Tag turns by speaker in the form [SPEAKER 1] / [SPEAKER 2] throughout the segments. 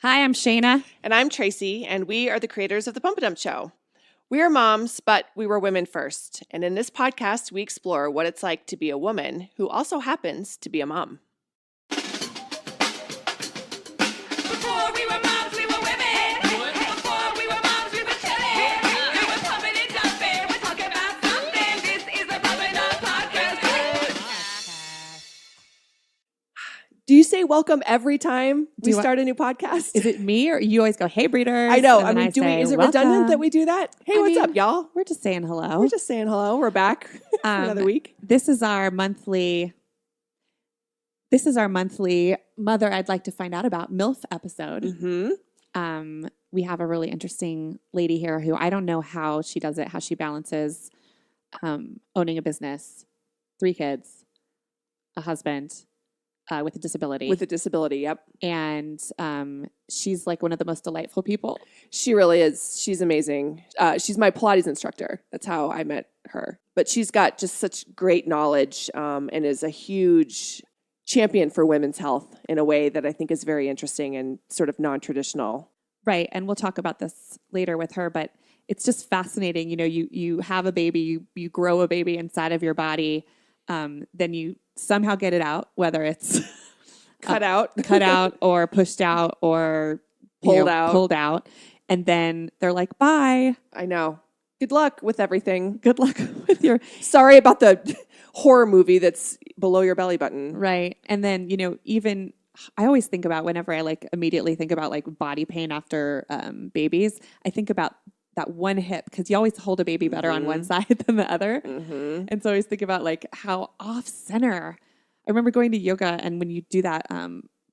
[SPEAKER 1] Hi, I'm Shayna.
[SPEAKER 2] And I'm Tracey, and we are the creators of The Pump a Dump Show. We are moms, but we were women first. And in this podcast, we explore what it's like to be a woman who also happens to be a mom.
[SPEAKER 3] Before we were moms, we were women. Before we were moms, we were chilling. We were pumping and dumping. We're talking about something. This is the Pump a Dump Podcast.
[SPEAKER 2] Do you say welcome every time we start a new podcast?
[SPEAKER 1] Is it me or you always go, hey, breeders?
[SPEAKER 2] I know.
[SPEAKER 1] And
[SPEAKER 2] I
[SPEAKER 1] then
[SPEAKER 2] mean,
[SPEAKER 1] say,
[SPEAKER 2] is it
[SPEAKER 1] welcome.
[SPEAKER 2] redundant that we do that? Hey, what's up, y'all?
[SPEAKER 1] We're just saying hello.
[SPEAKER 2] We're just saying hello. We're back for another week.
[SPEAKER 1] This is our monthly Mother I'd Like to Find Out About MILF episode.
[SPEAKER 2] Mm-hmm.
[SPEAKER 1] We have a really interesting lady here who I don't know how she does it, how she balances owning a business, 3 kids, a husband, with a disability.
[SPEAKER 2] With a disability, yep.
[SPEAKER 1] And she's like one of the most delightful people.
[SPEAKER 2] She really is. She's amazing. She's my Pilates instructor. That's how I met her. But she's got just such great knowledge and is a huge champion for women's health in a way that I think is very interesting and sort of non-traditional.
[SPEAKER 1] Right. And we'll talk about this later with her, but it's just fascinating. You know, you have a baby, you grow a baby inside of your body, then you somehow get it out, whether it's
[SPEAKER 2] cut
[SPEAKER 1] out or pushed out or pulled out. And then they're like, bye.
[SPEAKER 2] I know. Good luck with everything.
[SPEAKER 1] Good luck with your...
[SPEAKER 2] Sorry about the horror movie that's below your belly button.
[SPEAKER 1] Right. And then, you know, even I always think about whenever I immediately think about body pain after babies, I think about that one hip, because you always hold a baby better on one side than the other.
[SPEAKER 2] Mm-hmm.
[SPEAKER 1] And so I always think about how off center. I remember going to yoga, and when you do that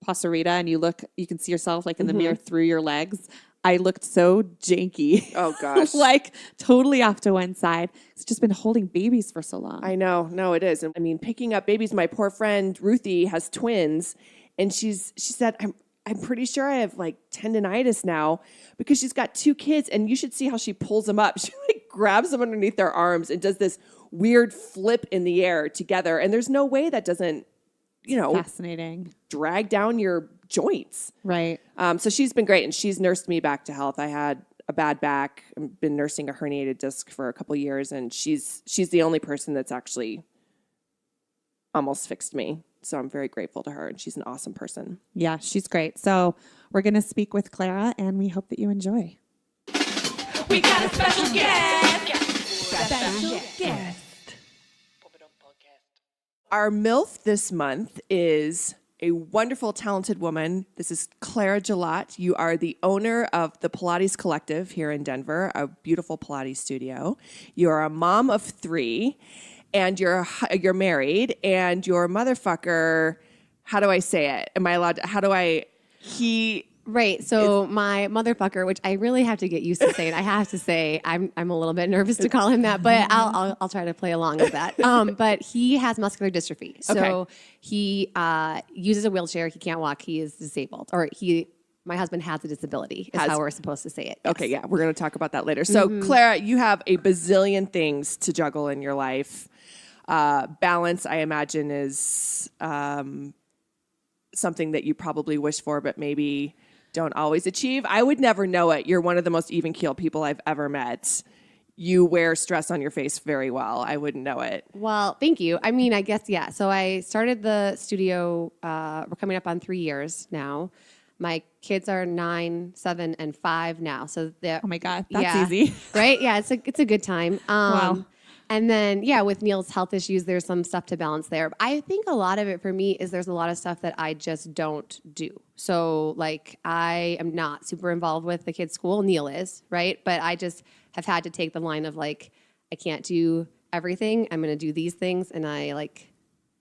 [SPEAKER 1] posturita and you can see yourself in the mirror through your legs. I looked so janky.
[SPEAKER 2] Oh gosh.
[SPEAKER 1] Totally off to one side. It's just been holding babies for so long.
[SPEAKER 2] I know. No, it is. And I mean, picking up babies, my poor friend Ruthie has twins, and she said, I'm pretty sure I have tendinitis now because she's got 2 kids, and you should see how she pulls them up. She grabs them underneath their arms and does this weird flip in the air together. And there's no way that doesn't,
[SPEAKER 1] fascinating,
[SPEAKER 2] drag down your joints.
[SPEAKER 1] Right.
[SPEAKER 2] So she's been great, and she's nursed me back to health. I had a bad back. I've been nursing a herniated disc for a couple years, and she's the only person that's actually almost fixed me. So I'm very grateful to her, and she's an awesome person.
[SPEAKER 1] Yeah, she's great. So we're going to speak with Clara, and we hope that you enjoy.
[SPEAKER 3] We got a special guest. Special guest.
[SPEAKER 2] Our MILF this month is a wonderful, talented woman. This is Clara Gelatt. You are the owner of the Pilates Collective here in Denver, a beautiful Pilates studio. You are a mom of 3. And you're married, and your motherfucker, how do I say it? Am I allowed to,
[SPEAKER 4] Right. So my motherfucker, which I really have to get used to saying, I have to say, I'm a little bit nervous to call him that, but I'll try to play along with that. But he has muscular dystrophy. So he uses a wheelchair. He can't walk. He is disabled, my husband has a disability, is how we're supposed to say it. Yes.
[SPEAKER 2] Okay, yeah, we're going to talk about that later. So, Clara, you have a bazillion things to juggle in your life. Balance, I imagine, is something that you probably wish for, but maybe don't always achieve. I would never know it. You're one of the most even-keeled people I've ever met. You wear stress on your face very well. I wouldn't know it.
[SPEAKER 4] Well, thank you. I mean, I guess, yeah. So I started the studio, we're coming up on 3 years now. My kids are 9, 7, and 5 now. So
[SPEAKER 1] oh my God, that's easy.
[SPEAKER 4] Right? Yeah, it's a good time.
[SPEAKER 1] Wow.
[SPEAKER 4] And then, with Neil's health issues, there's some stuff to balance there. But I think a lot of it for me is there's a lot of stuff that I just don't do. So, I am not super involved with the kids' school. Neil is, right? But I just have had to take the line of, I can't do everything. I'm going to do these things, and I,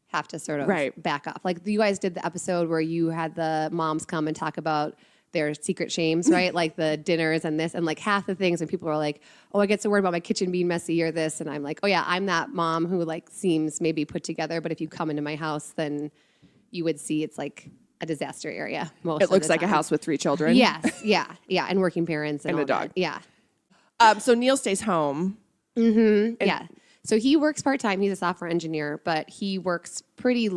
[SPEAKER 4] have to sort of back off. You guys did the episode where you had the moms come and talk about their secret shames, right? The dinners and this, and half the things, and people are like, oh, I get so worried about my kitchen being messy or this, and I'm like, oh yeah, I'm that mom who seems maybe put together, but if you come into my house, then you would see it's a disaster area. Most
[SPEAKER 2] it looks
[SPEAKER 4] of the
[SPEAKER 2] like
[SPEAKER 4] time.
[SPEAKER 2] a house with 3 children.
[SPEAKER 4] Yes, yeah, and working parents and
[SPEAKER 2] a
[SPEAKER 4] all
[SPEAKER 2] dog.
[SPEAKER 4] That. Yeah.
[SPEAKER 2] So Neil stays home.
[SPEAKER 4] Mm-hmm. Yeah. So he works part-time. He's a software engineer, but he works pretty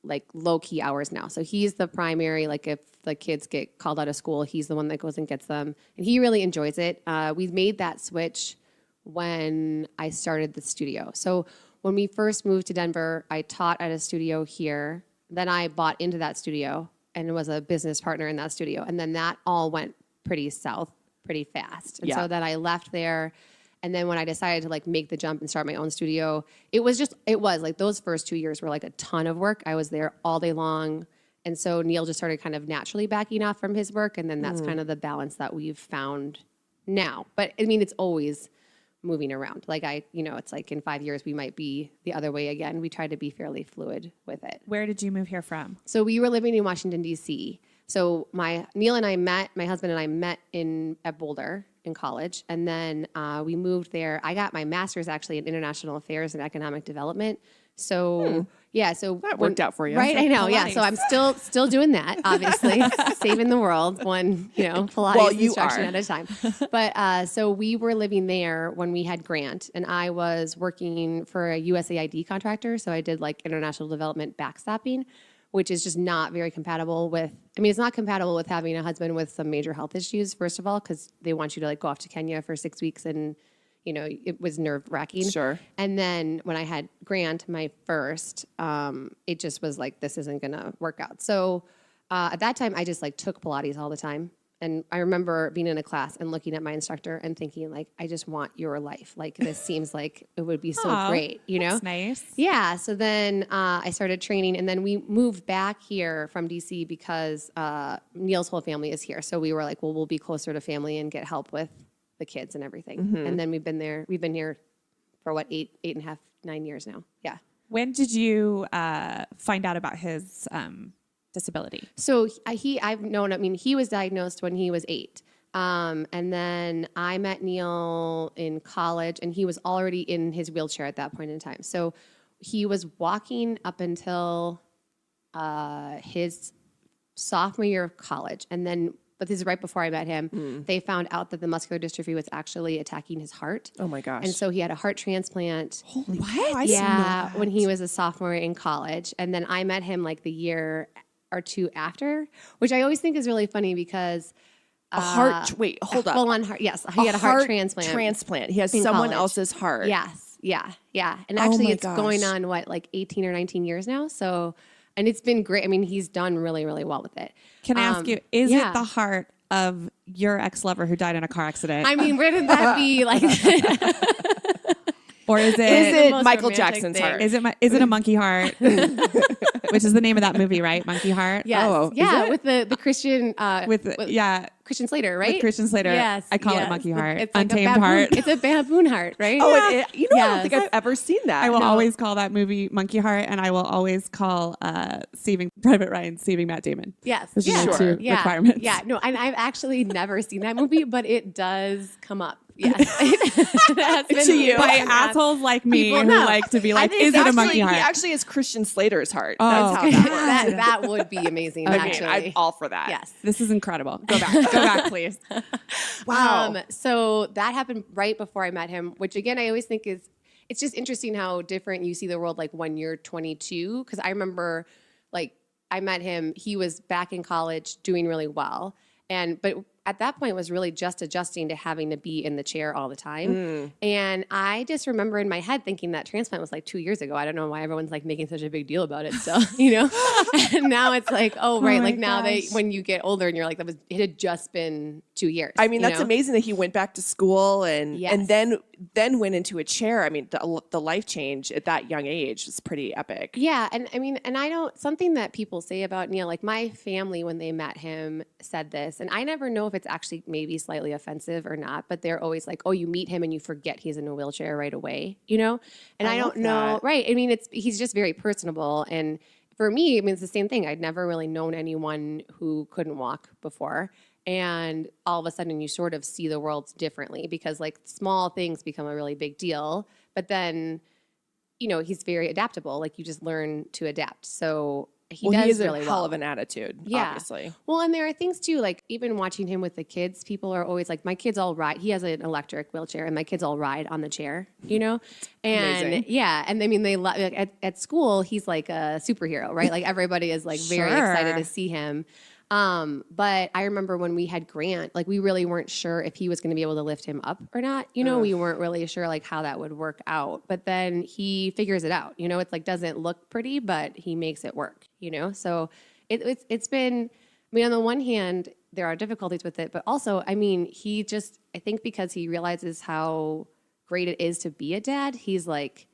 [SPEAKER 4] like low key hours now. So he's the primary, like if the kids get called out of school, he's the one that goes and gets them. And he really enjoys it. We've made that switch when I started the studio. So when we first moved to Denver, I taught at a studio here. Then I bought into that studio and was a business partner in that studio. And then that all went pretty south pretty fast. And so then I left there. And then when I decided to like make the jump and start my own studio, it was like those first 2 years were like a ton of work. I was there all day long. And so Neil just started kind of naturally backing off from his work. And then that's kind of the balance that we've found now. But I mean, it's always moving around. Like it's like in 5 years, we might be the other way again. We try to be fairly fluid with it.
[SPEAKER 1] Where did you move here from?
[SPEAKER 4] So we were living in Washington, D.C. So Neil and I met, my husband and I met at Boulder in college. And then we moved there. I got my master's actually in international affairs and economic development. So so
[SPEAKER 2] That worked out for you.
[SPEAKER 4] Right, I know. Yeah,
[SPEAKER 1] Pilates.
[SPEAKER 4] so I'm still doing that, obviously, saving the world one, Pilates
[SPEAKER 2] Well, you
[SPEAKER 4] instruction
[SPEAKER 2] are.
[SPEAKER 4] at a time. But so we were living there when we had Grant, and I was working for a USAID contractor. So I did like international development backstopping, which is just not very compatible with. I mean, it's not compatible with having a husband with some major health issues. First of all, because they want you to like go off to Kenya for 6 weeks and. It was nerve-wracking.
[SPEAKER 2] Sure.
[SPEAKER 4] And then when I had Grant, my first, it just was like, this isn't going to work out. So at that time, I just like took Pilates all the time. And I remember being in a class and looking at my instructor and thinking like, I just want your life. Like this seems like it would be so
[SPEAKER 1] Aw,
[SPEAKER 4] great,
[SPEAKER 1] That's nice.
[SPEAKER 4] Yeah. So then I started training, and then we moved back here from DC because Neil's whole family is here. So we were like, well, we'll be closer to family and get help with the kids and everything. And then we've been here for what, 8.5, 9 years now. Yeah.
[SPEAKER 1] When did you find out about his disability?
[SPEAKER 4] So he was diagnosed when he was 8. And then I met Neil in college, and he was already in his wheelchair at that point in time. So he was walking up until his sophomore year of college. And then, but this is right before I met him, they found out that the muscular dystrophy was actually attacking his heart.
[SPEAKER 2] Oh my gosh.
[SPEAKER 4] And so he had a heart transplant.
[SPEAKER 2] Holy cow, I didn't know
[SPEAKER 4] Yeah,
[SPEAKER 2] that.
[SPEAKER 4] when he was a sophomore in college. And then I met him like the year or two after, which I always think is really funny because
[SPEAKER 2] A heart, wait, hold up.
[SPEAKER 4] full on heart. Yes, he had a heart transplant.
[SPEAKER 2] Transplant. He has
[SPEAKER 4] in
[SPEAKER 2] someone
[SPEAKER 4] college.
[SPEAKER 2] else's heart.
[SPEAKER 4] Yes, yeah. And
[SPEAKER 2] Oh
[SPEAKER 4] actually
[SPEAKER 2] my
[SPEAKER 4] it's going
[SPEAKER 2] gosh.
[SPEAKER 4] on like 18 or 19 years now. So, and it's been great. I mean, he's done really, really well with it.
[SPEAKER 1] Can I ask you, is
[SPEAKER 4] yeah.
[SPEAKER 1] it the heart of your ex-lover who died in a car accident?
[SPEAKER 4] I mean, where did that be? Like,
[SPEAKER 1] or is
[SPEAKER 2] Is
[SPEAKER 1] it
[SPEAKER 2] it
[SPEAKER 4] most
[SPEAKER 2] Michael
[SPEAKER 4] romantic
[SPEAKER 2] Jackson's
[SPEAKER 4] thing.
[SPEAKER 2] heart?
[SPEAKER 1] is it a monkey heart? Which is the name of that movie, right? Monkey Heart?
[SPEAKER 4] yes,
[SPEAKER 2] Oh, is
[SPEAKER 4] yeah,
[SPEAKER 2] it?
[SPEAKER 4] with the Christian, Christian Slater, right?
[SPEAKER 1] With Christian Slater.
[SPEAKER 4] Yes,
[SPEAKER 1] I call it
[SPEAKER 4] yes.
[SPEAKER 1] Monkey Heart.
[SPEAKER 4] It's like a
[SPEAKER 1] Untamed
[SPEAKER 4] baboon-
[SPEAKER 1] Heart.
[SPEAKER 4] It's a baboon heart, right?
[SPEAKER 2] Oh, I don't think
[SPEAKER 4] Yes.
[SPEAKER 2] I've ever seen that.
[SPEAKER 1] I will
[SPEAKER 4] No.
[SPEAKER 1] always call that movie Monkey Heart, and I will always call Saving Private Ryan Saving Matt Damon.
[SPEAKER 4] Yes.
[SPEAKER 1] Those are
[SPEAKER 4] Yeah.
[SPEAKER 1] my
[SPEAKER 2] Sure.
[SPEAKER 1] two
[SPEAKER 4] Yeah.
[SPEAKER 1] requirements.
[SPEAKER 4] Yeah. No, and I've actually never seen that movie, but it does come up. Yes. It has been
[SPEAKER 2] To you.
[SPEAKER 1] By
[SPEAKER 4] brought up.
[SPEAKER 1] assholes like me
[SPEAKER 4] People
[SPEAKER 1] who
[SPEAKER 4] know.
[SPEAKER 1] like to be like,
[SPEAKER 4] think
[SPEAKER 1] is it a
[SPEAKER 4] actually-
[SPEAKER 1] monkey
[SPEAKER 2] He
[SPEAKER 1] heart?
[SPEAKER 2] actually is Christian Slater's heart.
[SPEAKER 1] Oh,
[SPEAKER 2] That's how that works.
[SPEAKER 4] that would be amazing,
[SPEAKER 2] I mean,
[SPEAKER 4] actually.
[SPEAKER 2] I'm all for that.
[SPEAKER 4] Yes.
[SPEAKER 1] This is incredible. Go back. Go back, please.
[SPEAKER 2] Wow.
[SPEAKER 4] So that happened right before I met him, which again, I always think it's just interesting how different you see the world like when you're 22. Because I remember like I met him, he was back in college doing really well. But at that point was really just adjusting to having to be in the chair all the time. And I just remember in my head thinking that transplant was like 2 years ago. I don't know why everyone's like making such a big deal about it still, And now it's like, oh, right.
[SPEAKER 1] my
[SPEAKER 4] Like now
[SPEAKER 1] gosh.
[SPEAKER 4] when you get older and you're like, it had just been 2 years.
[SPEAKER 2] I mean, that's
[SPEAKER 4] know?
[SPEAKER 2] amazing that he went back to school and
[SPEAKER 4] Yes.
[SPEAKER 2] then went into a chair. I mean, the life change at that young age is pretty epic.
[SPEAKER 4] Yeah, and I mean, and I don't, something that people say about Neil, like my family when they met him said this, and I never know if it's actually maybe slightly offensive or not, but they're always like, oh, you meet him and you forget he's in a wheelchair right away, And I
[SPEAKER 2] love
[SPEAKER 4] don't know,
[SPEAKER 2] that.
[SPEAKER 4] right? I mean, he's just very personable, and for me, I mean, it's the same thing. I'd never really known anyone who couldn't walk before. And all of a sudden you sort of see the world differently because like small things become a really big deal. But then, he's very adaptable. Like you just learn to adapt. So he
[SPEAKER 2] Well,
[SPEAKER 4] does
[SPEAKER 2] he has
[SPEAKER 4] really
[SPEAKER 2] a
[SPEAKER 4] well.
[SPEAKER 2] hell of an attitude, obviously.
[SPEAKER 4] Well, and there are things too, like even watching him with the kids, people are always like, my kids all ride. He has an electric wheelchair, and my kids all ride on the chair, you know? And
[SPEAKER 2] Amazing.
[SPEAKER 4] yeah, and I mean, they like, at school, he's like a superhero, right? Like everybody is like very excited
[SPEAKER 1] Sure.
[SPEAKER 4] to see him. But I remember when we had Grant, like we really weren't sure if he was going to be able to lift him up or not. You know, we weren't really sure like how that would work out. But then he figures it out. You know, it's like doesn't look pretty, but he makes it work. You know, so it's been. I mean, on the one hand, there are difficulties with it, but also, I mean, I think because he realizes how great it is to be a dad, he's like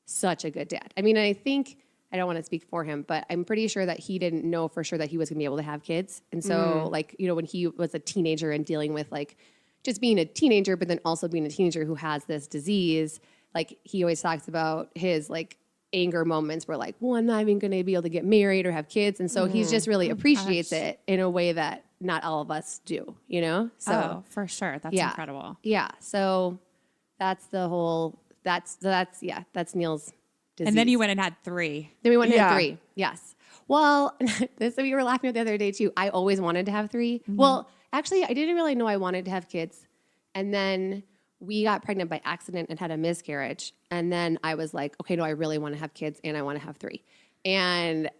[SPEAKER 4] such a good dad. I mean, I think. I don't want to speak for him, but I'm pretty sure that he didn't know for sure that he was going to be able to have kids. And so, like, you know, when he was a teenager and dealing with, like, just being a teenager, but then also being a teenager who has this disease, like, he always talks about his, like, anger moments where, like, well, I'm not even going to be able to get married or have kids. And so he's just really appreciates it in a way that not all of us do, you know? So,
[SPEAKER 1] Oh, for sure. That's incredible.
[SPEAKER 4] Yeah. So that's the whole, that's Neil's disease.
[SPEAKER 1] And then you went and had 3.
[SPEAKER 4] Then we went and
[SPEAKER 2] Yeah.
[SPEAKER 4] had 3. Yes. Well, so we were laughing at the other day too. I always wanted to have 3. Well, actually, I didn't really know I wanted to have kids. And then we got pregnant by accident and had a miscarriage. And then I was like, okay, no, I really want to have kids and I want to have 3. And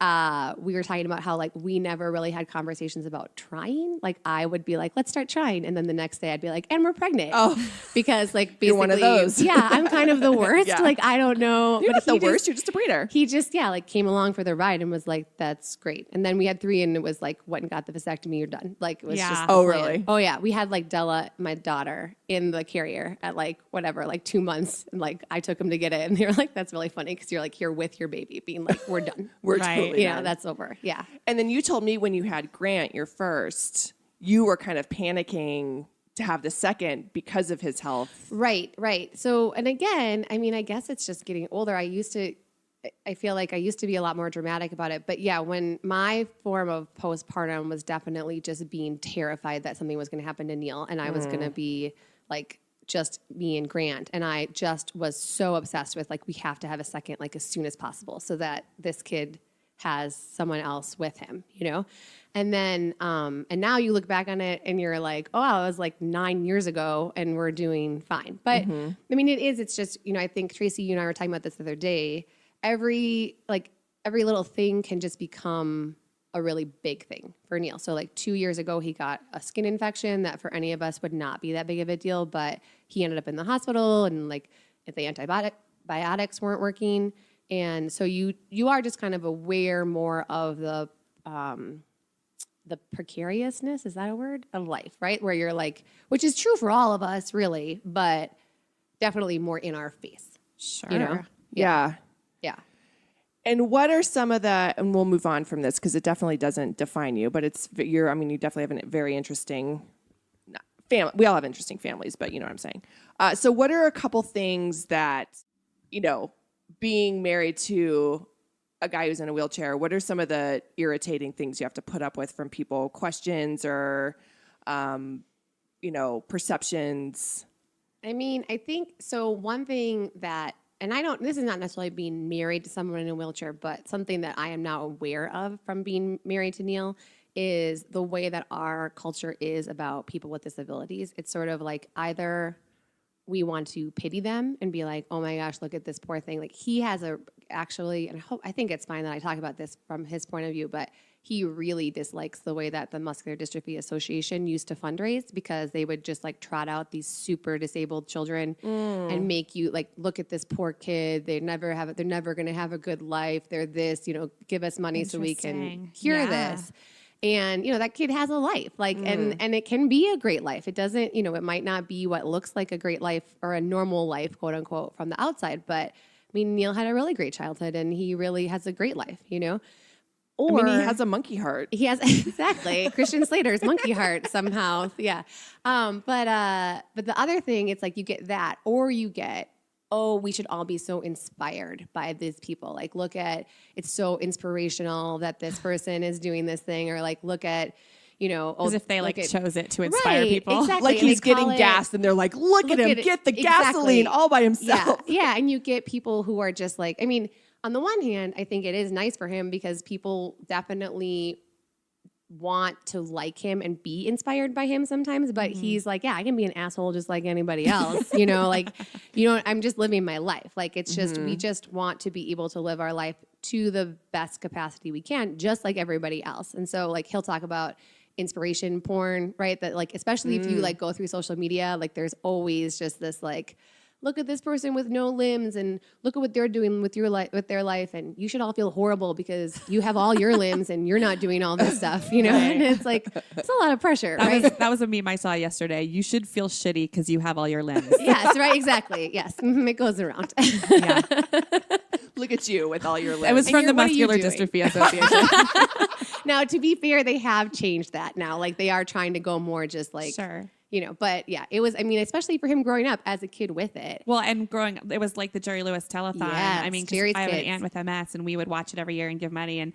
[SPEAKER 4] we were talking about how like we never really had conversations about trying. Like I would be like, let's start trying. And then the next day I'd be like, and we're pregnant.
[SPEAKER 2] Oh.
[SPEAKER 4] Because like basically,
[SPEAKER 2] You're one of those.
[SPEAKER 4] Yeah, I'm kind of the worst.
[SPEAKER 2] Yeah.
[SPEAKER 4] Like I don't know.
[SPEAKER 2] You're
[SPEAKER 4] but
[SPEAKER 2] not the
[SPEAKER 4] he
[SPEAKER 2] worst. You're just a breeder.
[SPEAKER 4] He just, like came along for the ride and was like, that's great. And then we had 3 and it was like, went and got the vasectomy, you're done. Like it was
[SPEAKER 1] Yeah.
[SPEAKER 4] just the
[SPEAKER 2] Oh,
[SPEAKER 4] plan.
[SPEAKER 2] really?
[SPEAKER 4] Oh yeah. We had like Della, my daughter, in the carrier at like whatever, like 2 months. And like I took him to get it and they were like, that's really funny because you're like here with your baby being like, we're done.
[SPEAKER 2] We're
[SPEAKER 1] Right.
[SPEAKER 2] totally
[SPEAKER 4] You know,
[SPEAKER 2] done.
[SPEAKER 4] that's over. Yeah.
[SPEAKER 2] And then you told me when you had Grant, your first, you were kind of panicking to have the second because of his health.
[SPEAKER 4] Right, right. So, and again, I mean, I guess it's just getting older. I feel like I used to be a lot more dramatic about it. But yeah, when my form of postpartum was definitely just being terrified that something was going to happen to Neil and I was going to be like just me and Grant. And I just was so obsessed with like, we have to have a second, like as soon as possible so that this kid has someone else with him, you know? And then, and now you look back on it and you're like, oh, wow, it was like 9 years ago and we're doing fine. But I mean, it's just, you know, I think Tracey, you and I were talking about this the other day. Every little thing can just become a really big thing for Neil. So like 2 years ago, he got a skin infection that for any of us would not be that big of a deal, but he ended up in the hospital and like if the antibiotics weren't working. And so you are just kind of aware more of the precariousness, is that a word, of life, right? Where you're like, which is true for all of us really, but definitely more in our face.
[SPEAKER 1] Sure.
[SPEAKER 4] You know?
[SPEAKER 2] Yeah.
[SPEAKER 4] Yeah.
[SPEAKER 2] And what are some of the, and we'll move on from this because it definitely doesn't define you, but you definitely have a very interesting family. We all have interesting families, but you know what I'm saying. So what are a couple things that, you know, being married to a guy who's in a wheelchair, what are some of the irritating things you have to put up with from people, questions or, you know, perceptions?
[SPEAKER 4] I mean, I think, so one thing that, and this is not necessarily being married to someone in a wheelchair, but something that I am now aware of from being married to Neil is the way that our culture is about people with disabilities. It's sort of like either we want to pity them and be like, oh my gosh, look at this poor thing. Like he has and I think it's fine that I talk about this from his point of view, but he really dislikes the way that the Muscular Dystrophy Association used to fundraise because they would just like trot out these super disabled children and make you like, look at this poor kid. They're never going to have a good life. They're this, you know, give us money so we can
[SPEAKER 1] Interesting.
[SPEAKER 4] cure
[SPEAKER 1] Yeah.
[SPEAKER 4] this. And, you know, that kid has a life, like, and it can be a great life. It doesn't, you know, it might not be what looks like a great life or a normal life, quote unquote, from the outside. But I mean, Neil had a really great childhood and he really has a great life, you know? Or
[SPEAKER 2] he has a monkey heart.
[SPEAKER 4] he has exactly Christian Slater's monkey heart somehow. Yeah. But the other thing, it's like you get that, or you get, oh, we should all be so inspired by these people. Like, look at, it's so inspirational that this person is doing this thing, or like, look at, you know,
[SPEAKER 1] As if they like chose it to inspire
[SPEAKER 4] Right,
[SPEAKER 1] people.
[SPEAKER 4] exactly.
[SPEAKER 2] Like
[SPEAKER 4] And
[SPEAKER 2] he's
[SPEAKER 4] they call
[SPEAKER 2] getting
[SPEAKER 4] it-
[SPEAKER 2] gassed and they're like, look at him,
[SPEAKER 4] at it.
[SPEAKER 2] get the
[SPEAKER 4] Exactly.
[SPEAKER 2] gasoline all by
[SPEAKER 4] Yeah,
[SPEAKER 2] himself.
[SPEAKER 4] yeah, and you get people who are just like, I mean, on the one hand, I think it is nice for him because people definitely want to like him and be inspired by him sometimes, but he's like, yeah, I can be an asshole just like anybody else, like, I'm just living my life. Like, it's just, we just want to be able to live our life to the best capacity we can, just like everybody else. And so like, he'll talk about inspiration porn, right? That like, especially if you like go through social media, like there's always just this like, look at this person with no limbs and look at what they're doing with with their life. And you should all feel horrible because you have all your limbs and you're not doing all this stuff, Right. And it's like, it's a lot of pressure, right?
[SPEAKER 1] That was a meme I saw yesterday. You should feel shitty because you have all your limbs.
[SPEAKER 4] Yes, right, exactly. Yes, it goes around.
[SPEAKER 1] Yeah.
[SPEAKER 2] Look at you with all your limbs.
[SPEAKER 1] It was from the
[SPEAKER 4] what are you
[SPEAKER 1] Muscular
[SPEAKER 4] doing?
[SPEAKER 1] Dystrophy Association.
[SPEAKER 4] Now, to be fair, they have changed that now. Like, they are trying to go more just like,
[SPEAKER 1] Sure.
[SPEAKER 4] But yeah, it was, I mean, especially for him growing up as a kid with it.
[SPEAKER 1] Well, and growing up, it was like the Jerry Lewis telethon.
[SPEAKER 4] Yes,
[SPEAKER 1] I mean, 'cause
[SPEAKER 4] Jerry's
[SPEAKER 1] I have an
[SPEAKER 4] kids.
[SPEAKER 1] aunt with MS, and we would watch it every year and give money, and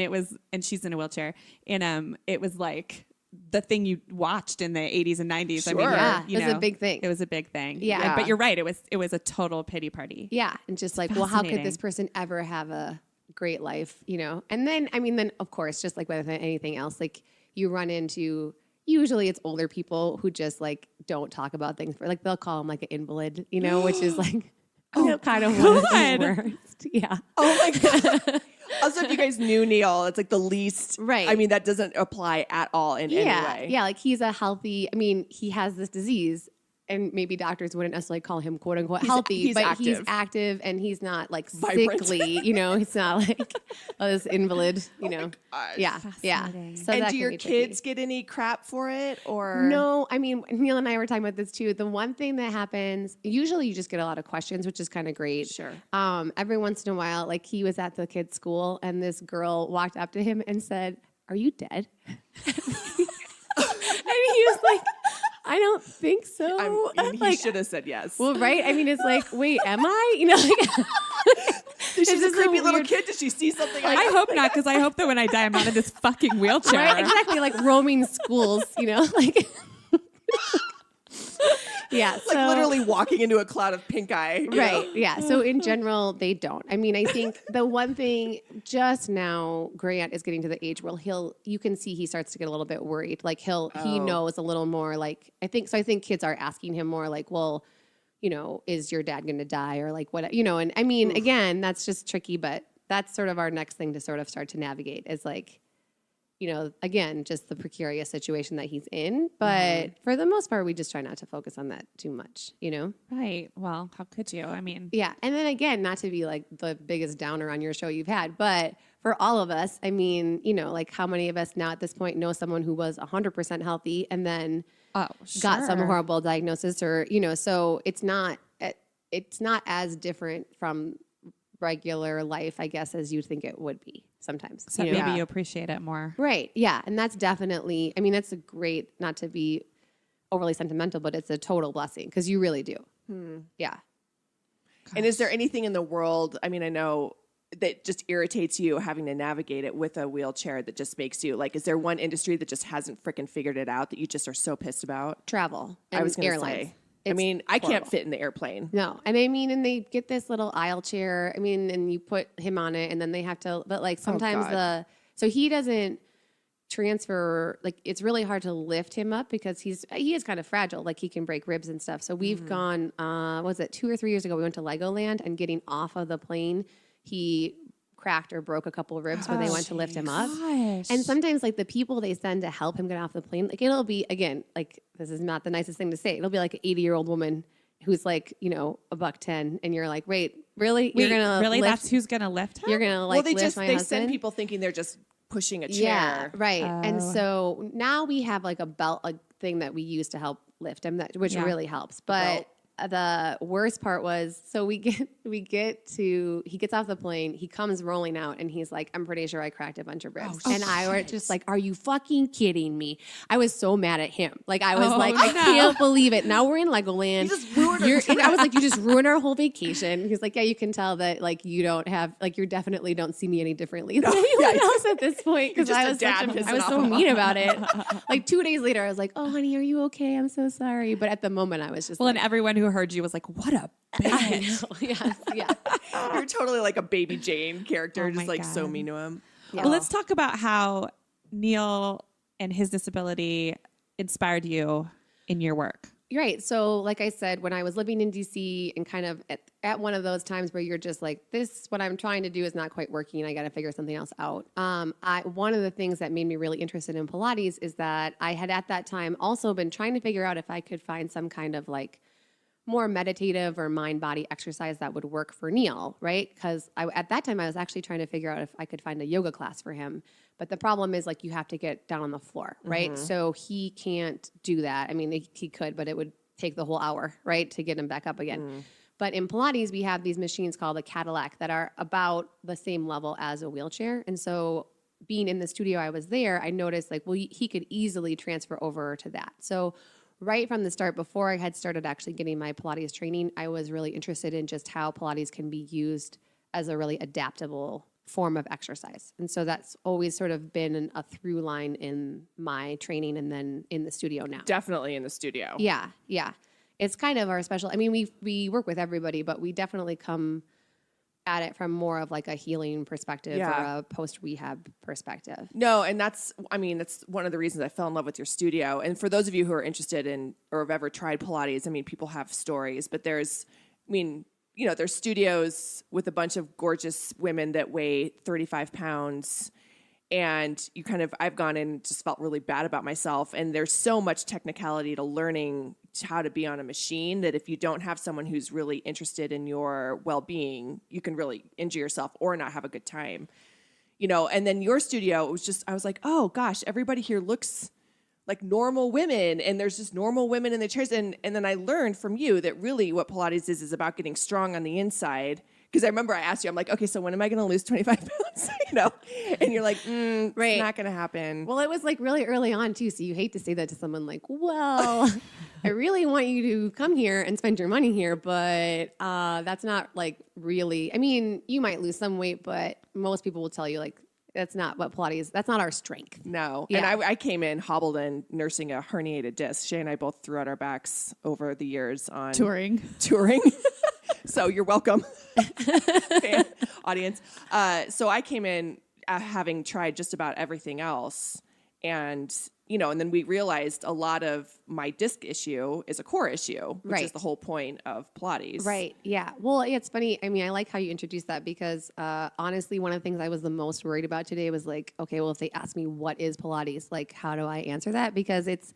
[SPEAKER 1] it was, and she's in a wheelchair, and it was like the thing you watched in the 80s and 90s. I mean,
[SPEAKER 2] Sure.
[SPEAKER 4] Yeah,
[SPEAKER 1] you
[SPEAKER 4] it was a
[SPEAKER 1] know,
[SPEAKER 4] big thing.
[SPEAKER 1] It was a big thing.
[SPEAKER 4] Yeah.
[SPEAKER 1] But you're right. It was a total pity party.
[SPEAKER 4] Yeah, and just like, well, how could
[SPEAKER 1] fascinating.
[SPEAKER 4] this person ever have a great life, And then, I mean, then of course, just like with anything else, like you run into, usually it's older people who just like don't talk about things for, like they'll call them like an invalid, which is like, kind of one of the worst. Yeah.
[SPEAKER 2] Oh my God. Also, if you guys knew Neil, it's like the least.
[SPEAKER 4] Right.
[SPEAKER 2] I mean, that doesn't apply at all in any way.
[SPEAKER 4] Yeah, like he's a healthy, I mean, he has this disease and maybe doctors wouldn't necessarily call him quote unquote healthy,
[SPEAKER 2] he's
[SPEAKER 4] but
[SPEAKER 2] active.
[SPEAKER 4] he's active and he's not like
[SPEAKER 2] Vibrant.
[SPEAKER 4] sickly, He's not like this invalid,
[SPEAKER 2] gosh.
[SPEAKER 4] Yeah, yeah.
[SPEAKER 1] Fascinating.
[SPEAKER 4] So
[SPEAKER 2] And
[SPEAKER 4] that
[SPEAKER 2] do
[SPEAKER 4] can
[SPEAKER 2] your
[SPEAKER 4] be tricky.
[SPEAKER 2] kids get any crap for it, or
[SPEAKER 4] No, I mean, Neil and I were talking about this too. The one thing that happens, usually you just get a lot of questions, which is kind of great.
[SPEAKER 2] Sure.
[SPEAKER 4] Every once in a while, like he was at the kid's school and this girl walked up to him and said, "Are you dead?" And he was like, "I don't think so."
[SPEAKER 2] he
[SPEAKER 4] Like,
[SPEAKER 2] should have said yes.
[SPEAKER 4] well, right? I mean, it's like, wait, am I?
[SPEAKER 2] She's a
[SPEAKER 4] just a
[SPEAKER 2] creepy little
[SPEAKER 4] weird-
[SPEAKER 2] kid. Did she see something?
[SPEAKER 1] I hope not, because I hope that when I die, I'm not in this fucking wheelchair.
[SPEAKER 4] Right? Exactly, like roaming schools, like. Yeah,
[SPEAKER 2] like
[SPEAKER 4] so
[SPEAKER 2] literally walking into a cloud of pink eye. you
[SPEAKER 4] right,
[SPEAKER 2] know?
[SPEAKER 4] yeah. So in general, they don't. I mean, I think the one thing just now, Grant is getting to the age where you can see he starts to get a little bit worried. Like he knows a little more. Like I think kids are asking him more. Like, well, is your dad going to die or like what? And I mean, again, that's just tricky. But that's sort of our next thing to sort of start to navigate is like. Again, just the precarious situation that he's in. But for the most part, we just try not to focus on that too much,
[SPEAKER 1] Right. Well, how could you? I mean,
[SPEAKER 4] Yeah. And then again, not to be like the biggest downer on your show you've had, but for all of us, I mean, like how many of us now at this point know someone who was 100% healthy and then got some
[SPEAKER 1] sure.
[SPEAKER 4] horrible diagnosis or, so it's not as different from regular life, I guess, as you think it would be sometimes.
[SPEAKER 1] So maybe you appreciate it more.
[SPEAKER 4] Right. Yeah. And that's definitely, I mean, that's a great, not to be overly sentimental, but it's a total blessing because you really do. Yeah.
[SPEAKER 2] And is there anything in the world, I mean, I know that just irritates you having to navigate it with a wheelchair that just makes you, like, is there one industry that just hasn't freaking figured it out that you just are so pissed about?
[SPEAKER 4] Travel. And
[SPEAKER 2] I was going to
[SPEAKER 4] airlines.
[SPEAKER 2] say. I mean, I can't fit in the airplane.
[SPEAKER 4] No. And I mean, and they get this little aisle chair. I mean, and you put him on it and then they have to, but like sometimes
[SPEAKER 2] God.
[SPEAKER 4] so he doesn't transfer, like it's really hard to lift him up because he is kind of fragile. Like he can break ribs and stuff. So we've gone, was it 2 or 3 years ago? We went to Legoland and getting off of the plane, he cracked or broke a couple of ribs when they went to lift him up.
[SPEAKER 1] Gosh.
[SPEAKER 4] And sometimes like the people they send to help him get off the plane, like it'll be, again, like this is not the nicest thing to say. It'll be like an 80-year-old woman who's like, $110 and you're like, wait, really?
[SPEAKER 1] Wait,
[SPEAKER 4] You're going to
[SPEAKER 1] really?
[SPEAKER 4] lift,
[SPEAKER 1] That's who's going to lift him?
[SPEAKER 4] you're going to like
[SPEAKER 2] Well,
[SPEAKER 4] lift my
[SPEAKER 2] they
[SPEAKER 4] husband?
[SPEAKER 2] send people thinking they're just pushing a chair.
[SPEAKER 4] Yeah, right. And
[SPEAKER 1] Oh.
[SPEAKER 4] so now we have like a belt, a thing that we use to help lift him, which
[SPEAKER 1] Yeah.
[SPEAKER 4] really helps. But the worst part was, so he gets off the plane, he comes rolling out and he's like, I'm pretty sure I cracked a bunch of ribs. And I were just like, are you fucking kidding me? I was so mad at him. Like I was like, I can't believe it. Now we're in Legoland.
[SPEAKER 2] You just ruined our
[SPEAKER 4] And I was like, you just ruined our whole vacation. He's like, yeah, you can tell that like you don't have, like you definitely don't see me any differently than anyone else at this point. Because
[SPEAKER 2] You're
[SPEAKER 4] I
[SPEAKER 2] just a
[SPEAKER 4] was
[SPEAKER 2] dad pissing
[SPEAKER 4] I was
[SPEAKER 2] off
[SPEAKER 4] so
[SPEAKER 2] a
[SPEAKER 4] mean about it. Like 2 days later, I was like, oh honey, are you okay? I'm so sorry. But at the moment I was just
[SPEAKER 1] Well,
[SPEAKER 4] like,
[SPEAKER 1] and everyone who heard you was like, what a bitch.
[SPEAKER 4] Yes, yeah.
[SPEAKER 2] You're totally like a Baby Jane character,
[SPEAKER 1] Oh
[SPEAKER 2] just
[SPEAKER 1] my
[SPEAKER 2] like so
[SPEAKER 1] God.
[SPEAKER 2] mean to him.
[SPEAKER 4] Yeah.
[SPEAKER 1] Well, let's talk about how Neil and his disability inspired you in your work.
[SPEAKER 4] Right. So, like I said, when I was living in DC and kind of at one of those times where you're just like, this, what I'm trying to do is not quite working. I got to figure something else out. One of the things that made me really interested in Pilates is that I had at that time also been trying to figure out if I could find some kind of like more meditative or mind-body exercise that would work for Neil, right? Because at that time I was actually trying to figure out if I could find a yoga class for him. But the problem is like you have to get down on the floor, right? So he can't do that. I mean, he could, but it would take the whole hour, right, to get him back up again. But in Pilates, we have these machines called a Cadillac that are about the same level as a wheelchair. And so being in the studio I was there, I noticed like, well, he could easily transfer over to that. So right from the start, before I had started actually getting my Pilates training, I was really interested in just how Pilates can be used as a really adaptable form of exercise. And so that's always sort of been a through line in my training and then in the studio now.
[SPEAKER 2] Definitely in the studio.
[SPEAKER 4] Yeah, yeah. It's kind of our special. I mean, we work with everybody, but we definitely come at it from more of like a healing perspective or a post-rehab perspective.
[SPEAKER 2] No, and that's one of the reasons I fell in love with your studio. And for those of you who are interested in or have ever tried Pilates, I mean, people have stories, but there's studios with a bunch of gorgeous women that weigh 35 pounds. And I've gone in and just felt really bad about myself. And there's so much technicality to learning how to be on a machine that if you don't have someone who's really interested in your well-being, you can really injure yourself or not have a good time. And then your studio, it was just, I was like, oh gosh, everybody here looks like normal women, and there's just normal women in the chairs. And then I learned from you that really what Pilates is about getting strong on the inside. Because I remember I asked you, I'm like, okay, so when am I going to lose 25 pounds? And you're like,
[SPEAKER 4] Right.
[SPEAKER 2] It's not going to happen.
[SPEAKER 4] Well, it was like really early on too, so you hate to say that to someone like, well, I really want you to come here and spend your money here, but that's not like really, I mean, you might lose some weight, but most people will tell you like, that's not what Pilates, that's not our strength.
[SPEAKER 2] No.
[SPEAKER 4] Yeah.
[SPEAKER 2] And I came in hobbled in nursing a herniated disc. Shay and I both threw out our backs over the years on
[SPEAKER 1] Touring.
[SPEAKER 2] So you're welcome, fan audience. So I came in having tried just about everything else. And, and then we realized a lot of my disc issue is a core issue, which is the whole point of Pilates.
[SPEAKER 4] Right. Yeah. Well, it's funny. I mean, I like how you introduced that because honestly, one of the things I was the most worried about today was like, okay, well, if they ask me what is Pilates, like, how do I answer that? Because it's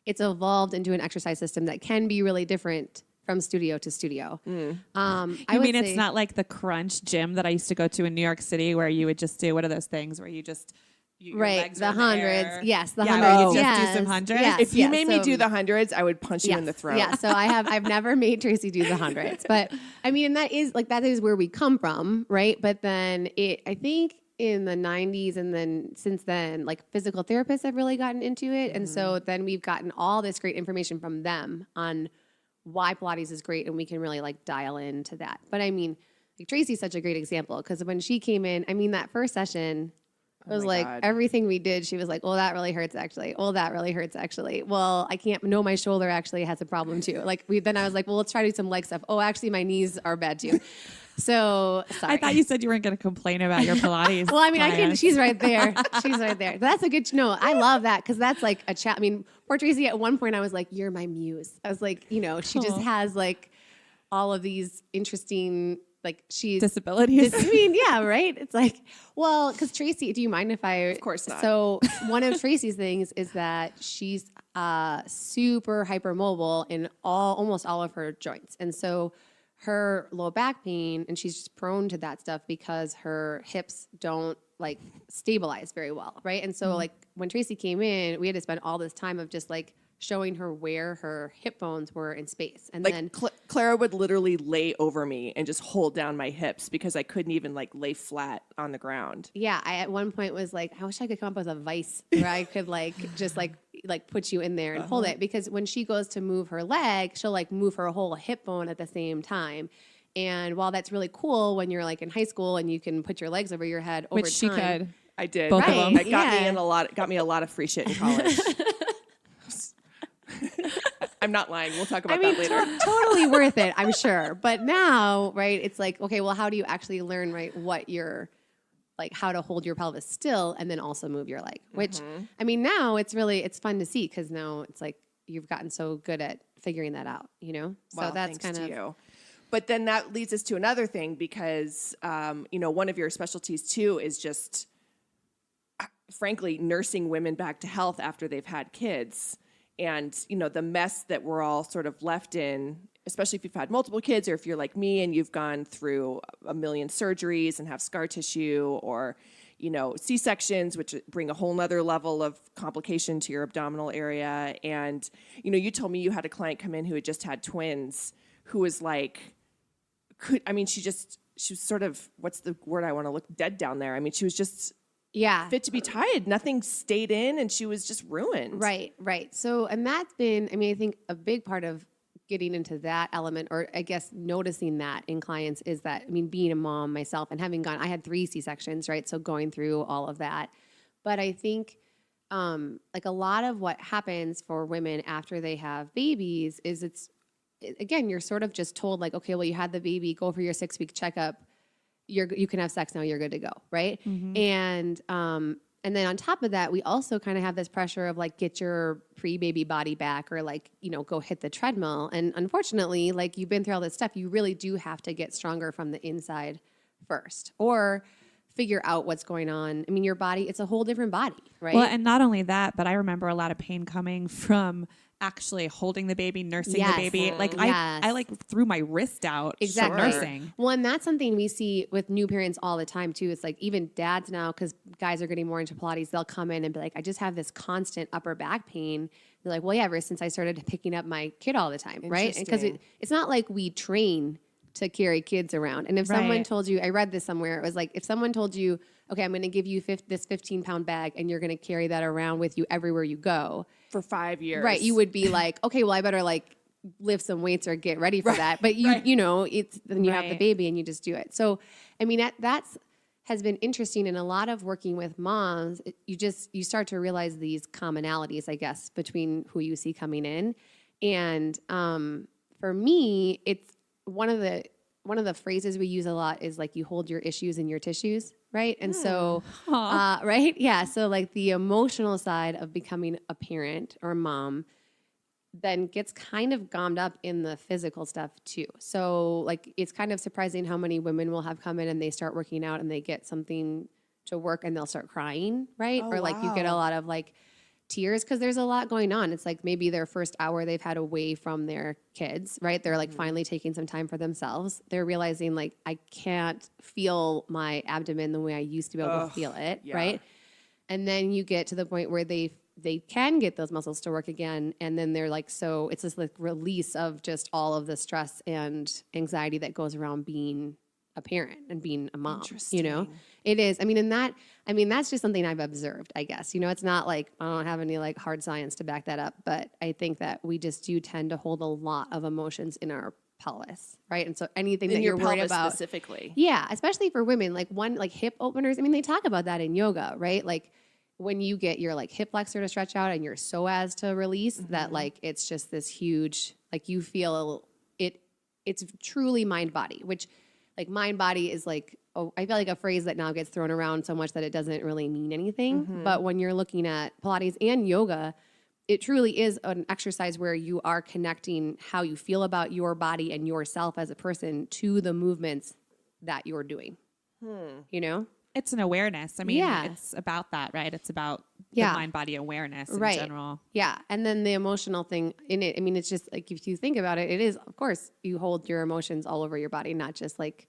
[SPEAKER 4] evolved into an exercise system that can be really different from studio to studio.
[SPEAKER 1] I mean, it's not like the Crunch gym that I used to go to in New York City where you would just do, what are those things where you just, your legs
[SPEAKER 4] the
[SPEAKER 1] are in
[SPEAKER 4] hundreds.
[SPEAKER 1] air.
[SPEAKER 4] Yes, the
[SPEAKER 1] Yeah,
[SPEAKER 4] hundreds.
[SPEAKER 1] where you just
[SPEAKER 4] Yes,
[SPEAKER 1] do some hundreds.
[SPEAKER 4] yes,
[SPEAKER 2] If you
[SPEAKER 4] yes.
[SPEAKER 2] made me
[SPEAKER 4] So-
[SPEAKER 2] do the hundreds, I would punch you in the throat.
[SPEAKER 4] Yeah, so I've never made Tracey do the hundreds, but I mean, that is where we come from, right? But then I think in the 90s and then since then, like physical therapists have really gotten into it. And so then we've gotten all this great information from them on why Pilates is great, and we can really like dial into that. But I mean, like Tracey's such a great example because when she came in, I mean, that first session was
[SPEAKER 2] my
[SPEAKER 4] like
[SPEAKER 2] God.
[SPEAKER 4] everything we did. She was like, "Oh, that really hurts, actually. Oh, that really hurts, actually. Well, I can't. No, my shoulder actually has a problem too." Then I was like, "Well, let's try to do some leg stuff. Oh, actually, my knees are bad too." So sorry.
[SPEAKER 1] I thought you said you weren't going to complain about your Pilates.
[SPEAKER 4] Well, I mean, I can.
[SPEAKER 1] clients.
[SPEAKER 4] She's right there. She's right there. That's a good. No, I love that because that's like a chat. I mean, poor Tracey. At one point, I was like, "You're my muse." I was like, she just has like all of these interesting, like she's
[SPEAKER 1] disabilities.
[SPEAKER 4] I mean, yeah, right. It's like, well, because Tracey, do you mind if I? Of
[SPEAKER 2] course not.
[SPEAKER 4] So one of Tracey's things is that she's super hypermobile in almost all of her joints, and so her low back pain, and she's just prone to that stuff because her hips don't like stabilize very well, right? And so like when Tracey came in, we had to spend all this time of just like showing her where her hip bones were in space. And
[SPEAKER 2] Like
[SPEAKER 4] then
[SPEAKER 2] Clara would literally lay over me and just hold down my hips because I couldn't even like lay flat on the ground.
[SPEAKER 4] yeah, I at one point was like, I wish I could come up with a vice where I could like just like put you in there and hold it, because when she goes to move her leg, she'll like move her whole hip bone at the same time. And while that's really cool when you're like in high school and you can put your legs over your head over
[SPEAKER 1] Which she
[SPEAKER 4] time,
[SPEAKER 1] could.
[SPEAKER 2] I did.
[SPEAKER 1] Both of
[SPEAKER 4] Right,
[SPEAKER 1] them.
[SPEAKER 2] It got
[SPEAKER 4] yeah.
[SPEAKER 2] me in got me a lot of free shit in college. I'm not lying. We'll talk about that later.
[SPEAKER 4] Totally worth it, I'm sure. But now, right, it's like, okay, well, how do you actually learn, right, what you're, like how to hold your pelvis still and then also move your leg, which, I mean, now it's fun to see because now it's like you've gotten so good at figuring that out, you know?
[SPEAKER 2] Well,
[SPEAKER 4] so that's
[SPEAKER 2] thanks
[SPEAKER 4] kind
[SPEAKER 2] to
[SPEAKER 4] of,
[SPEAKER 2] you. But then that leads us to another thing because, you know, one of your specialties too is just, frankly, nursing women back to health after they've had kids. And, you know, the mess that we're all sort of left in, especially if you've had multiple kids or if you're like me and you've gone through a million surgeries and have scar tissue or, you know, C-sections, which bring a whole nother level of complication to your abdominal area. And, you know, you told me you had a client come in who had just had twins who was like, she was sort of, what's the word I want to look, dead down there. I mean, she was just fit to be tied. Nothing stayed in and she was just ruined.
[SPEAKER 4] Right. So, and that's been, I think a big part of getting into that element, or I guess noticing that in clients is that, being a mom myself and I had 3 C-sections, right? So going through all of that. But I think like a lot of what happens for women after they have babies is again, you're sort of just told like, okay, well, you had the baby, go for your 6-week checkup. You can have sex now, you're good to go, right? And then on top of that, we also kind of have this pressure of like, get your pre-baby body back or like, you know, go hit the treadmill. And unfortunately, like you've been through all this stuff, you really do have to get stronger from the inside first or figure out what's going on. Your body, it's a whole different body, right?
[SPEAKER 1] Well, and not only that, but I remember a lot of pain coming from actually holding the baby, nursing the baby. Like I like threw my wrist out from nursing.
[SPEAKER 4] Well, and that's something we see with new parents all the time too. It's like even dads now, because guys are getting more into Pilates, they'll come in and be like, I just have this constant upper back pain. They're like, well, yeah, ever since I started picking up my kid all the time, right? Because it's not like we train to carry kids around. And if someone told you, I read this somewhere, it was like, if someone told you, okay, I'm going to give you this 15-pound bag and you're going to carry that around with you everywhere you go.
[SPEAKER 2] For 5 years.
[SPEAKER 4] Right. You would be like, okay, well, I better like lift some weights or get ready for that. But you know, then you have the baby and you just do it. So, that's has been interesting. And a lot of working with moms, you start to realize these commonalities, I guess, between who you see coming in. And for me, it's one of the phrases we use a lot is like, you hold your issues in your tissues. Right. And so, right. Yeah. So like the emotional side of becoming a parent or a mom then gets kind of gommed up in the physical stuff too. So like, it's kind of surprising how many women will have come in and they start working out and they get something to work and they'll start crying. Right. Or like you get a lot of like tears because there's a lot going on. It's like maybe their first hour they've had away from their kids, right? They're like finally taking some time for themselves. They're realizing like, I can't feel my abdomen the way I used to be able to feel it, right? And then you get to the point where they can get those muscles to work again. And then they're like, so it's this like release of just all of the stress and anxiety that goes around being a parent and being a mom, you know, it is. That's just something I've observed, I guess, you know, it's not like, I don't have any like hard science to back that up, but I think that we just do tend to hold a lot of emotions in our pelvis, right? And so anything that you're worried about
[SPEAKER 2] specifically.
[SPEAKER 4] Yeah. Especially for women, like hip openers. They talk about that in yoga, right? Like when you get your like hip flexor to stretch out and your psoas to release, that like, it's just this huge, like you feel it's truly mind body, which like mind body is like, I feel like a phrase that now gets thrown around so much that it doesn't really mean anything. But when you're looking at Pilates and yoga, it truly is an exercise where you are connecting how you feel about your body and yourself as a person to the movements that you're doing. You know?
[SPEAKER 1] It's an awareness. It's about that, right? It's about the mind-body awareness in general.
[SPEAKER 4] Yeah. And then the emotional thing in it, it's just like, if you think about it, it is, of course, you hold your emotions all over your body, not just like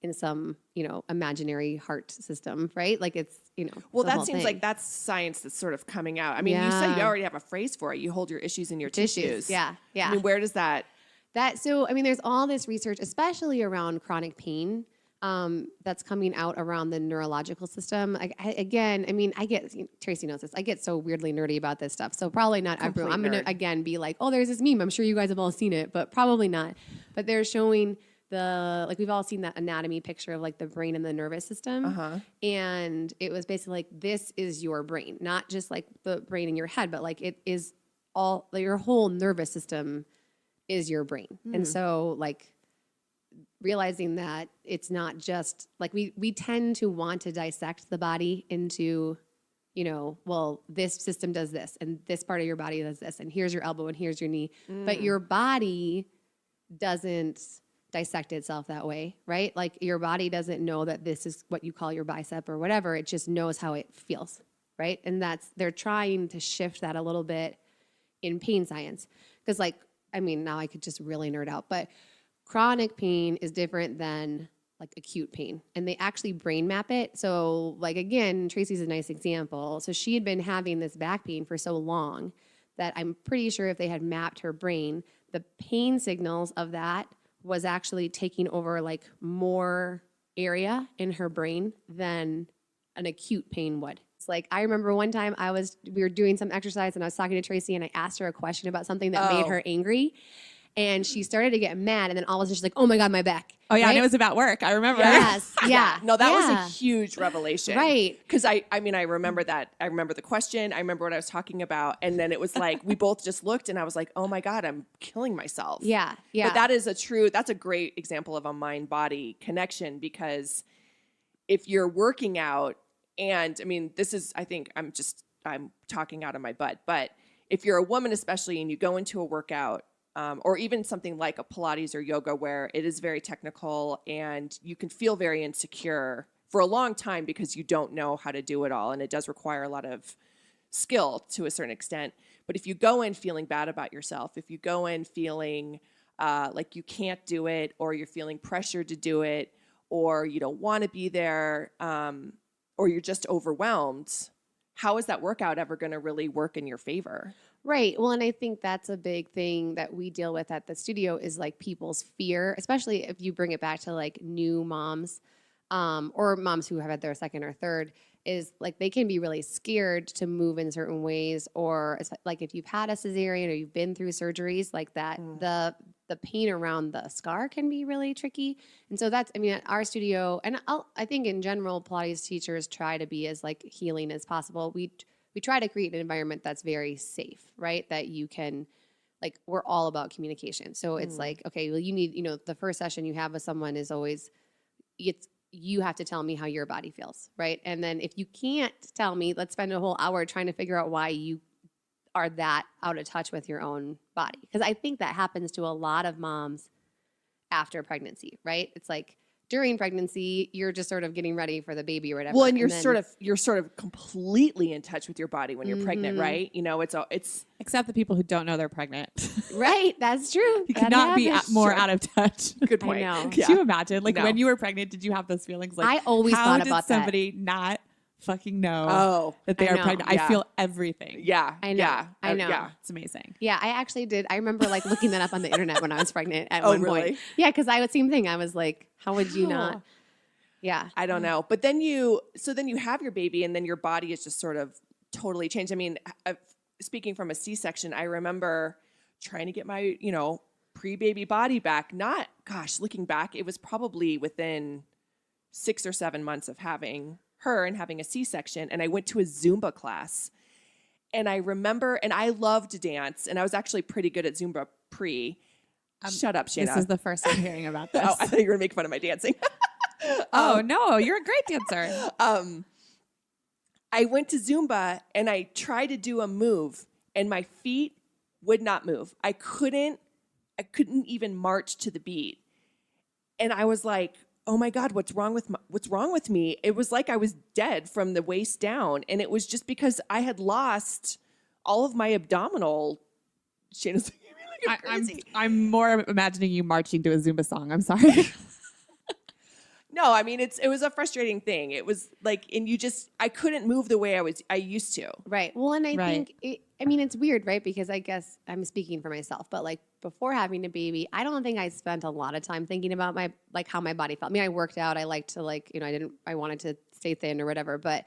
[SPEAKER 4] in some, you know, imaginary heart system, right? Like it's, you know.
[SPEAKER 2] Well, that seems like that's science that's sort of coming out. You said you already have a phrase for it. You hold your issues in your tissues.
[SPEAKER 4] Yeah.
[SPEAKER 2] Where does that?
[SPEAKER 4] There's all this research, especially around chronic pain, that's coming out around the neurological system. I get, Tracey knows this, I get so weirdly nerdy about this stuff. So probably not everyone. I'm going to, again, be like, oh, there's this meme. I'm sure you guys have all seen it, but probably not. But they're showing we've all seen that anatomy picture of like the brain and the nervous system. And it was basically like, this is your brain, not just like the brain in your head, but like it is your whole nervous system is your brain. And so like realizing that it's not just like we tend to want to dissect the body into, you know, well, this system does this and this part of your body does this and here's your elbow and here's your knee. But your body doesn't dissect itself that way, right? Like your body doesn't know that this is what you call your bicep or whatever. It just knows how it feels, right? And they're trying to shift that a little bit in pain science. Because like, I mean, now I could just really nerd out, but chronic pain is different than like acute pain. And they actually brain map it. So like, again, Tracey's a nice example. So she had been having this back pain for so long that I'm pretty sure if they had mapped her brain, the pain signals of that was actually taking over like more area in her brain than an acute pain would. It's like, I remember one time we were doing some exercise and I was talking to Tracey and I asked her a question about something that made her angry. And she started to get mad and then all of a sudden she's like, oh my God, my back.
[SPEAKER 1] Oh yeah,
[SPEAKER 4] right?
[SPEAKER 1] and it was about work. I remember.
[SPEAKER 4] Yes. Yeah.
[SPEAKER 2] No, that was a huge revelation.
[SPEAKER 4] Right.
[SPEAKER 2] Because I remember that. I remember the question. I remember what I was talking about. And then it was like, we both just looked and I was like, oh my God, I'm killing myself.
[SPEAKER 4] Yeah. Yeah.
[SPEAKER 2] But that's a great example of a mind-body connection because if you're working out and I mean, this is, I think I'm talking out of my butt, but if you're a woman especially and you go into a workout or even something like a Pilates or yoga where it is very technical and you can feel very insecure for a long time because you don't know how to do it all. And it does require a lot of skill to a certain extent. But if you go in feeling bad about yourself, if you go in feeling like you can't do it or you're feeling pressured to do it or you don't want to be there or you're just overwhelmed, how is that workout ever going to really work in your favor?
[SPEAKER 4] Right. Well, and I think that's a big thing that we deal with at the studio is like people's fear, especially if you bring it back to like new moms or moms who have had their second or third, is like they can be really scared to move in certain ways, or it's like if you've had a cesarean or you've been through surgeries like that, the pain around the scar can be really tricky. And so that's, I mean, at our studio, and I think in general, Pilates teachers try to be as like healing as possible. We try to create an environment that's very safe, right? That you can, like, we're all about communication. So it's like, okay, well, you need, you know, the first session you have with someone is always, you have to tell me how your body feels, right? And then if you can't tell me, let's spend a whole hour trying to figure out why you are that out of touch with your own body. Because I think that happens to a lot of moms after pregnancy, right? It's like, during pregnancy, you're just sort of getting ready for the baby or whatever.
[SPEAKER 2] Well, and you're sort of completely in touch with your body when you're pregnant, right? You know, it's
[SPEAKER 1] Except the people who don't know they're pregnant.
[SPEAKER 4] right. That's true.
[SPEAKER 1] You could not be more out of touch.
[SPEAKER 2] good point.
[SPEAKER 4] I know.
[SPEAKER 1] Could you imagine? Like when you were pregnant, did you have those feelings? Like
[SPEAKER 4] I always
[SPEAKER 1] how
[SPEAKER 4] thought
[SPEAKER 1] did
[SPEAKER 4] about
[SPEAKER 1] somebody not fucking know that they
[SPEAKER 4] I
[SPEAKER 1] are
[SPEAKER 4] know.
[SPEAKER 1] pregnant?
[SPEAKER 2] Yeah.
[SPEAKER 1] I feel everything.
[SPEAKER 2] Yeah.
[SPEAKER 4] I know.
[SPEAKER 2] Yeah.
[SPEAKER 4] I know.
[SPEAKER 2] Yeah.
[SPEAKER 1] It's amazing.
[SPEAKER 4] Yeah, I actually did. I remember like looking that up on the internet when I was pregnant at
[SPEAKER 2] Oh,
[SPEAKER 4] one
[SPEAKER 2] really?
[SPEAKER 4] point. Yeah, because same thing. I was like, how would you not? Yeah.
[SPEAKER 2] I don't know. But then you have your baby and then your body is just sort of totally changed. I mean, speaking from a C-section, I remember trying to get my, you know, pre-baby body back. Looking back, it was probably within 6 or 7 months of having her and having a C-section. And I went to a Zumba class. And I remember, and I loved to dance. And I was actually pretty good at Zumba pre. Shut up, Shayna.
[SPEAKER 1] This is the first time hearing about this.
[SPEAKER 2] Oh, I thought you were going to make fun of my dancing.
[SPEAKER 1] Oh, no, you're a great dancer.
[SPEAKER 2] I went to Zumba and I tried to do a move and my feet would not move. I couldn't even march to the beat. And I was like, oh my God, what's wrong with me? It was like I was dead from the waist down. And it was just because I had lost all of my abdominal. Shayna's looking at me like I'm crazy.
[SPEAKER 1] I'm more imagining you marching to a Zumba song. I'm sorry.
[SPEAKER 2] No, I mean, it was a frustrating thing. It was like, and I couldn't move the way I used to.
[SPEAKER 4] Right. Well, and I think, it's weird, right? Because I guess I'm speaking for myself, but like before having a baby, I don't think I spent a lot of time thinking about how my body felt. I mean, I worked out. I liked to I wanted to stay thin or whatever, but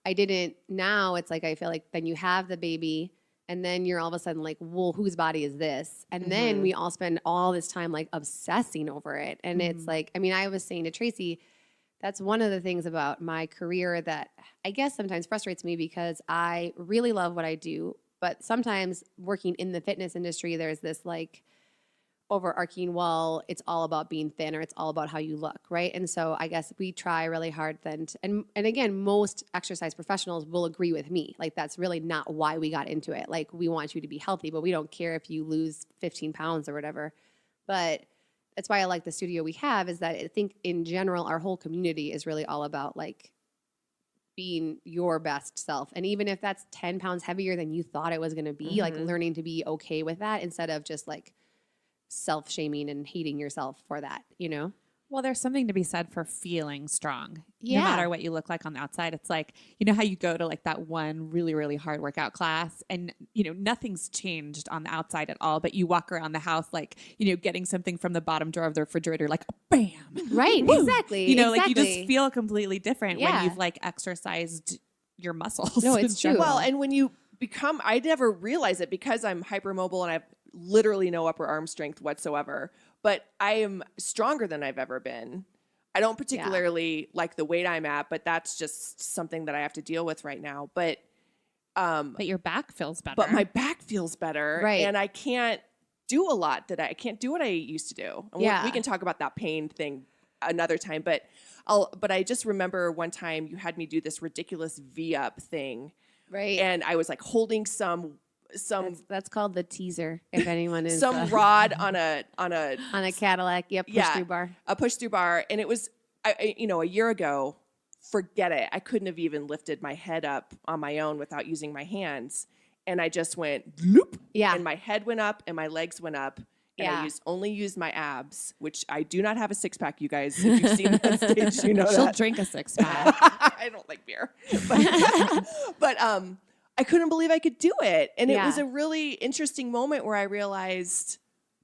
[SPEAKER 4] I didn't. Now it's like, I feel like then you have the baby and then you're all of a sudden like, well, whose body is this? And then we all spend all this time like obsessing over it. And it's like, I mean, I was saying to Tracey, that's one of the things about my career that I guess sometimes frustrates me because I really love what I do. But sometimes working in the fitness industry, there's this like overarching, well, it's all about being thin or it's all about how you look, right? And so I guess we try really hard then and again, most exercise professionals will agree with me. Like that's really not why we got into it. Like we want you to be healthy, but we don't care if you lose 15 pounds or whatever. But that's why I like the studio we have, is that I think in general our whole community is really all about like being your best self. And even if that's 10 pounds heavier than you thought it was going to be, like learning to be okay with that instead of just like self-shaming and hating yourself for that, you know?
[SPEAKER 1] Well, there's something to be said for feeling strong.
[SPEAKER 4] Yeah.
[SPEAKER 1] No matter what you look like on the outside. It's like, you know how you go to like that one really, really hard workout class and, you know, nothing's changed on the outside at all, but you walk around the house like, you know, getting something from the bottom drawer of the refrigerator, like, bam.
[SPEAKER 4] Right, exactly.
[SPEAKER 1] You know, like you
[SPEAKER 4] exactly.
[SPEAKER 1] just feel completely different
[SPEAKER 4] Yeah.
[SPEAKER 1] when you've like exercised your muscles.
[SPEAKER 4] No, it's
[SPEAKER 1] in
[SPEAKER 4] true.
[SPEAKER 1] general.
[SPEAKER 2] Well, and when you become, I never realized it because I'm hypermobile and I have literally no upper arm strength whatsoever, but I am stronger than I've ever been. I don't particularly like the weight I'm at, but that's just something that I have to deal with right now. But
[SPEAKER 1] your back feels better.
[SPEAKER 2] but my back feels better,
[SPEAKER 4] Right.
[SPEAKER 2] and I can't do a lot that I can't do what I used to do. And
[SPEAKER 4] Yeah.
[SPEAKER 2] we can talk about that pain thing another time, but I just remember one time you had me do this ridiculous V-up thing,
[SPEAKER 4] right.
[SPEAKER 2] and I was like holding some
[SPEAKER 4] That's called the teaser, if anyone is
[SPEAKER 2] some rod on a
[SPEAKER 4] on a Cadillac. Yep, push
[SPEAKER 2] Yeah.
[SPEAKER 4] through bar.
[SPEAKER 2] a push through bar, and it was a year ago. Forget it. I couldn't have even lifted my head up on my own without using my hands, and I just went loop.
[SPEAKER 4] Yeah.
[SPEAKER 2] And my head went up and my legs went up. And
[SPEAKER 4] Yeah.
[SPEAKER 2] I only used my abs, which I do not have a six pack. You guys, if you've seen me on stage, you know
[SPEAKER 1] She'll
[SPEAKER 2] that.
[SPEAKER 1] drink a 6-pack.
[SPEAKER 2] I don't like beer, but I couldn't believe I could do it, and it
[SPEAKER 4] Yeah.
[SPEAKER 2] was a really interesting moment where I realized,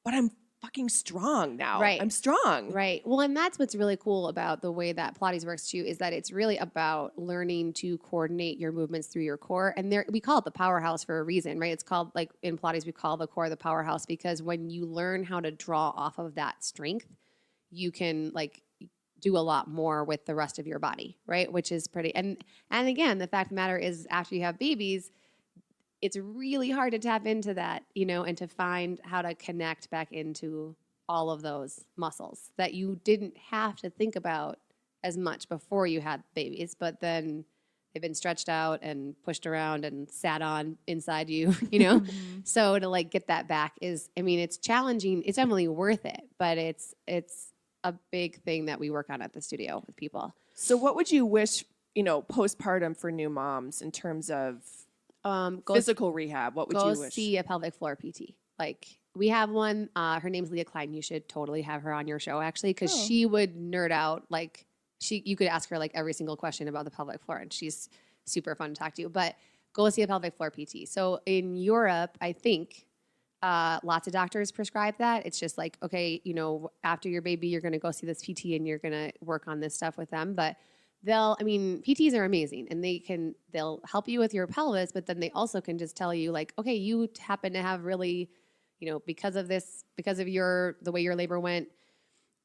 [SPEAKER 2] but I'm fucking strong now.
[SPEAKER 4] Right.
[SPEAKER 2] I'm strong.
[SPEAKER 4] Right. Well, and that's what's really cool about the way that Pilates works too, is that it's really about learning to coordinate your movements through your core. And we call it the powerhouse for a reason, right? It's called, like in Pilates, we call the core the powerhouse, because when you learn how to draw off of that strength, you can like do a lot more with the rest of your body, right? Which is pretty, and again, the fact of the matter is after you have babies, it's really hard to tap into that, you know, and to find how to connect back into all of those muscles that you didn't have to think about as much before you had babies, but then they've been stretched out and pushed around and sat on inside you, you know? So to like get that back is, I mean, it's challenging. It's definitely worth it, but it's a big thing that we work on at the studio with people.
[SPEAKER 2] So, what would you wish, postpartum for new moms in terms of
[SPEAKER 4] Go
[SPEAKER 2] physical rehab? What would
[SPEAKER 4] go
[SPEAKER 2] you wish?
[SPEAKER 4] see a pelvic floor PT. Like we have one. Her name's Leah Klein. You should totally have her on your show actually, because she would nerd out. Like you could ask her like every single question about the pelvic floor, and she's super fun to talk to. But go see a pelvic floor PT. So in Europe, I think lots of doctors prescribe that. It's just like, okay, after your baby, you're going to go see this PT and you're going to work on this stuff with them. But PTs are amazing, and they'll help you with your pelvis, but then they also can just tell you like, okay, you happen to have really, because of the way your labor went,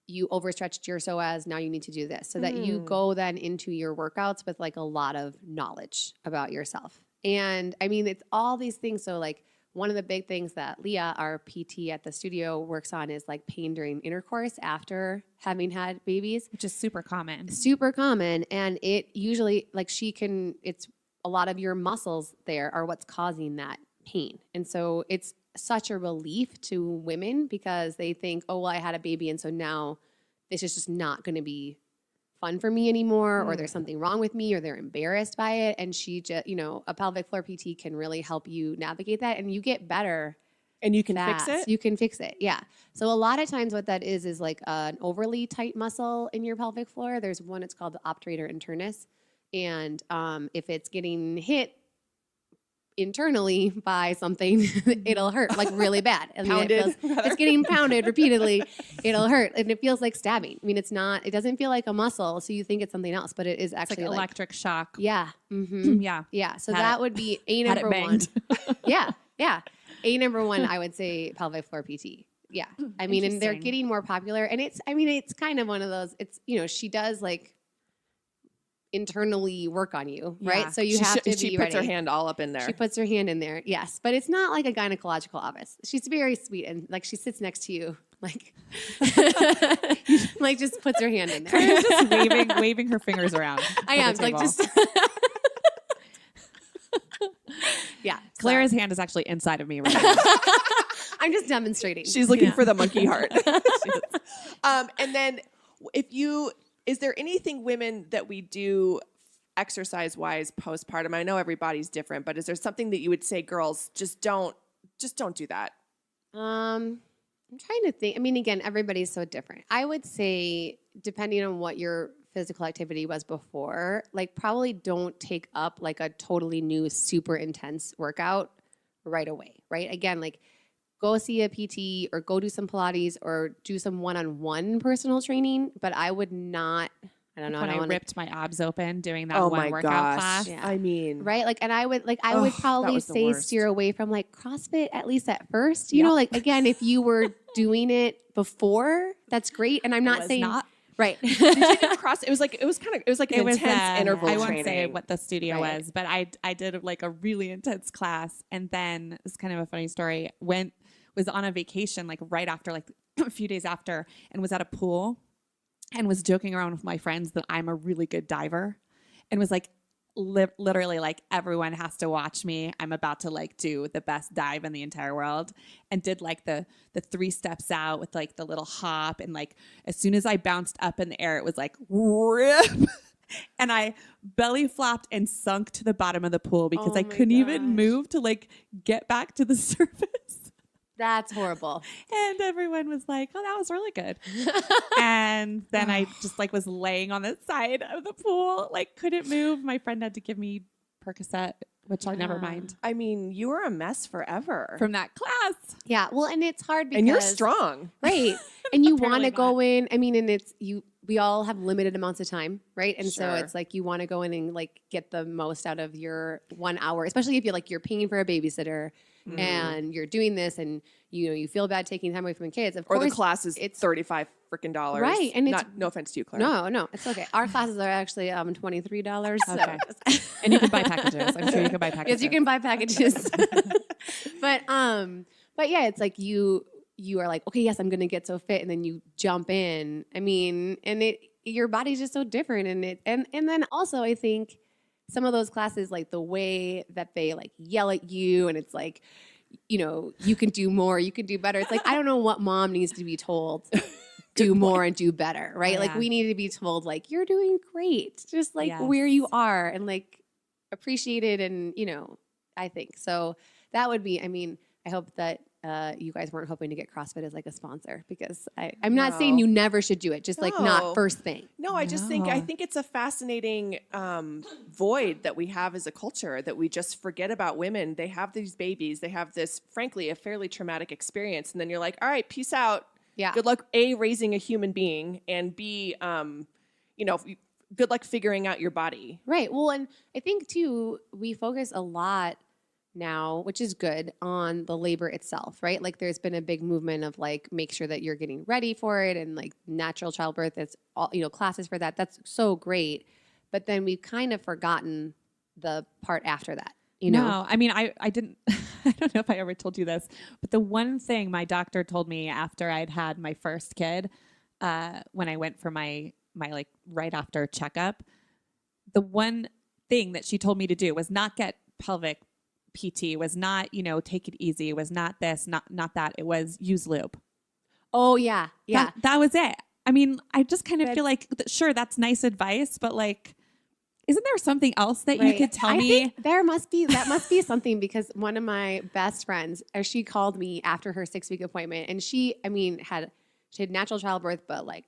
[SPEAKER 4] you overstretched your psoas, now you need to do this. So that you go then into your workouts with like a lot of knowledge about yourself. And I mean, it's all these things. So like one of the big things that Leah, our PT at the studio, works on is like pain during intercourse after having had babies.
[SPEAKER 1] Which is super common.
[SPEAKER 4] Super common. And it usually, like it's a lot of your muscles there are what's causing that pain. And so it's such a relief to women because they think, oh, well, I had a baby, and so now this is just not going to be fun for me anymore, or there's something wrong with me, or they're embarrassed by it. And she just, a pelvic floor PT can really help you navigate that, and you get better.
[SPEAKER 2] And you can
[SPEAKER 4] fast.
[SPEAKER 2] fix it?
[SPEAKER 4] You can fix it, yeah. So a lot of times what that is like an overly tight muscle in your pelvic floor. There's one, it's called the obturator internus. And if it's getting hit internally by something, it'll hurt like really bad. I mean,
[SPEAKER 2] Pounded.
[SPEAKER 4] it's getting pounded repeatedly. It'll hurt, and it feels like stabbing. I mean, it doesn't feel like a muscle, so you think it's something else, but it is
[SPEAKER 1] It's like
[SPEAKER 4] actually
[SPEAKER 1] electric shock.
[SPEAKER 4] yeah, mm-hmm.
[SPEAKER 1] Yeah.
[SPEAKER 4] Yeah. So
[SPEAKER 1] Had
[SPEAKER 4] that
[SPEAKER 1] it.
[SPEAKER 4] would be a
[SPEAKER 1] Had it
[SPEAKER 4] number one.
[SPEAKER 1] banged.
[SPEAKER 4] Yeah, yeah. A number one, I would say pelvic floor PT. Yeah, I mean, and they're
[SPEAKER 1] Interesting.
[SPEAKER 4] getting more popular, and it's kind of one of those. It's she does like internally work on you, right?
[SPEAKER 1] Yeah.
[SPEAKER 4] So you have to be
[SPEAKER 2] She puts
[SPEAKER 4] ready.
[SPEAKER 2] her hand all up in there.
[SPEAKER 4] She puts her hand in there, yes. But it's not like a gynecological office. She's very sweet and like she sits next to you, like, like just puts her hand in there.
[SPEAKER 1] Claire's just waving her fingers around.
[SPEAKER 4] I am
[SPEAKER 1] on the
[SPEAKER 4] like
[SPEAKER 1] table.
[SPEAKER 4] just, yeah. so
[SPEAKER 1] Clara's hand is actually inside of me right now.
[SPEAKER 4] I'm just demonstrating.
[SPEAKER 2] She's looking for the monkey heart. And then is there anything women that we do exercise-wise postpartum? I know everybody's different, but is there something that you would say, girls, just don't do that?
[SPEAKER 4] I'm trying to think. I mean, again, everybody's so different. I would say, depending on what your physical activity was before, like probably don't take up like a totally new, super intense workout right away, right? Again, like go see a PT or go do some Pilates or do some one-on-one personal training, but I would not, I don't know.
[SPEAKER 1] When
[SPEAKER 4] I
[SPEAKER 1] I
[SPEAKER 4] don't wanna,
[SPEAKER 1] ripped my abs open doing that
[SPEAKER 2] Oh
[SPEAKER 1] one
[SPEAKER 2] my
[SPEAKER 1] workout
[SPEAKER 2] gosh.
[SPEAKER 1] class.
[SPEAKER 4] Yeah.
[SPEAKER 2] I mean,
[SPEAKER 4] right? Like, and I would
[SPEAKER 2] that
[SPEAKER 4] probably
[SPEAKER 2] was the
[SPEAKER 4] say
[SPEAKER 2] worst.
[SPEAKER 4] steer away from like CrossFit, at least at first, you know, like again, if you were doing it before, that's great. And I'm not
[SPEAKER 1] was
[SPEAKER 4] saying,
[SPEAKER 1] not.
[SPEAKER 4] right.
[SPEAKER 2] did you do cross? It was like an intense interval
[SPEAKER 1] I
[SPEAKER 2] training.
[SPEAKER 1] won't say what the studio
[SPEAKER 4] Right.
[SPEAKER 1] was, but I did like a really intense class, and then it's kind of a funny story. Was on a vacation like right after, like a few days after, and was at a pool and was joking around with my friends that I'm a really good diver, and was like literally like, everyone has to watch me. I'm about to like do the best dive in the entire world, and did like the 3 steps out with like the little hop, and like as soon as I bounced up in the air, it was like rip. And I belly flopped and sunk to the bottom of the pool because
[SPEAKER 4] Oh
[SPEAKER 1] I
[SPEAKER 4] my
[SPEAKER 1] couldn't even
[SPEAKER 4] gosh.
[SPEAKER 1] move to like get back to the surface.
[SPEAKER 4] That's horrible.
[SPEAKER 1] And everyone was like, "Oh, that was really good." And then I just like was laying on the side of the pool, like couldn't move. My friend had to give me Percocet, which I never mind,
[SPEAKER 2] I mean, you were a mess forever.
[SPEAKER 1] from that class.
[SPEAKER 4] Yeah. Well, and it's hard because
[SPEAKER 2] and you're strong.
[SPEAKER 4] right? And you want to
[SPEAKER 1] Apparently
[SPEAKER 4] go in. I mean, and it's you. We all have limited amounts of time, right? And so
[SPEAKER 2] Sure.
[SPEAKER 4] it's like you want to go in and like get the most out of your 1 hour, especially if you're paying for a babysitter and you're doing this, and you feel bad taking time away from the kids. Of
[SPEAKER 2] Or
[SPEAKER 4] course,
[SPEAKER 2] the class is
[SPEAKER 4] it's
[SPEAKER 2] $35 freaking dollars.
[SPEAKER 4] Right, and it's-
[SPEAKER 2] no offense to you, Clara.
[SPEAKER 4] no, it's okay. Our classes are actually $23.
[SPEAKER 1] Okay.
[SPEAKER 4] So.
[SPEAKER 1] And you can buy packages. I'm sure you can buy packages.
[SPEAKER 4] Yes, you can buy packages. but yeah, it's like you are like, okay, yes, I'm gonna get so fit, and then you jump in. I mean, and your body's just so different, and then also I think some of those classes, like the way that they like yell at you, and it's like, you can do more, you can do better. It's like, I don't know what mom needs to be told. Do more and do better, right?
[SPEAKER 1] Oh,
[SPEAKER 4] Like
[SPEAKER 1] yeah.
[SPEAKER 4] we need to be told, like, you're doing great, just like
[SPEAKER 1] Yes.
[SPEAKER 4] where you are, and like appreciated, and I think so. That would be. I mean, I hope that you guys weren't hoping to get CrossFit as like a sponsor, because I'm not saying
[SPEAKER 2] No.
[SPEAKER 4] you never should do it, just like
[SPEAKER 2] No.
[SPEAKER 4] not first thing.
[SPEAKER 2] No, I just think it's a fascinating void that we have as a culture, that we just forget about women. They have these babies. They have this, frankly, a fairly traumatic experience. And then you're like, all right, peace out.
[SPEAKER 4] Yeah.
[SPEAKER 2] Good luck, A, raising a human being, and B, good luck figuring out your body.
[SPEAKER 4] Right. Well, and I think too, we focus a lot now, which is good, on the labor itself, right? Like there's been a big movement of like, make sure that you're getting ready for it, and like natural childbirth, it's all, classes for that. That's so great. But then we've kind of forgotten the part after that,
[SPEAKER 1] No, I mean, I didn't, I don't know if I ever told you this, but the one thing my doctor told me after I'd had my first kid, when I went for my like right after checkup, the one thing that she told me to do was not get pelvic PT, was not, take it easy, was not this, not that. It was use lube.
[SPEAKER 4] Oh yeah. Yeah.
[SPEAKER 1] That was it. I mean, I just kind of
[SPEAKER 4] That's-
[SPEAKER 1] feel like, sure, that's nice advice, but like, isn't there something else that you
[SPEAKER 4] Right.
[SPEAKER 1] could tell
[SPEAKER 4] I
[SPEAKER 1] me?
[SPEAKER 4] think that must be something, because one of my best friends, she called me after her 6-week appointment, and she had natural childbirth, but like,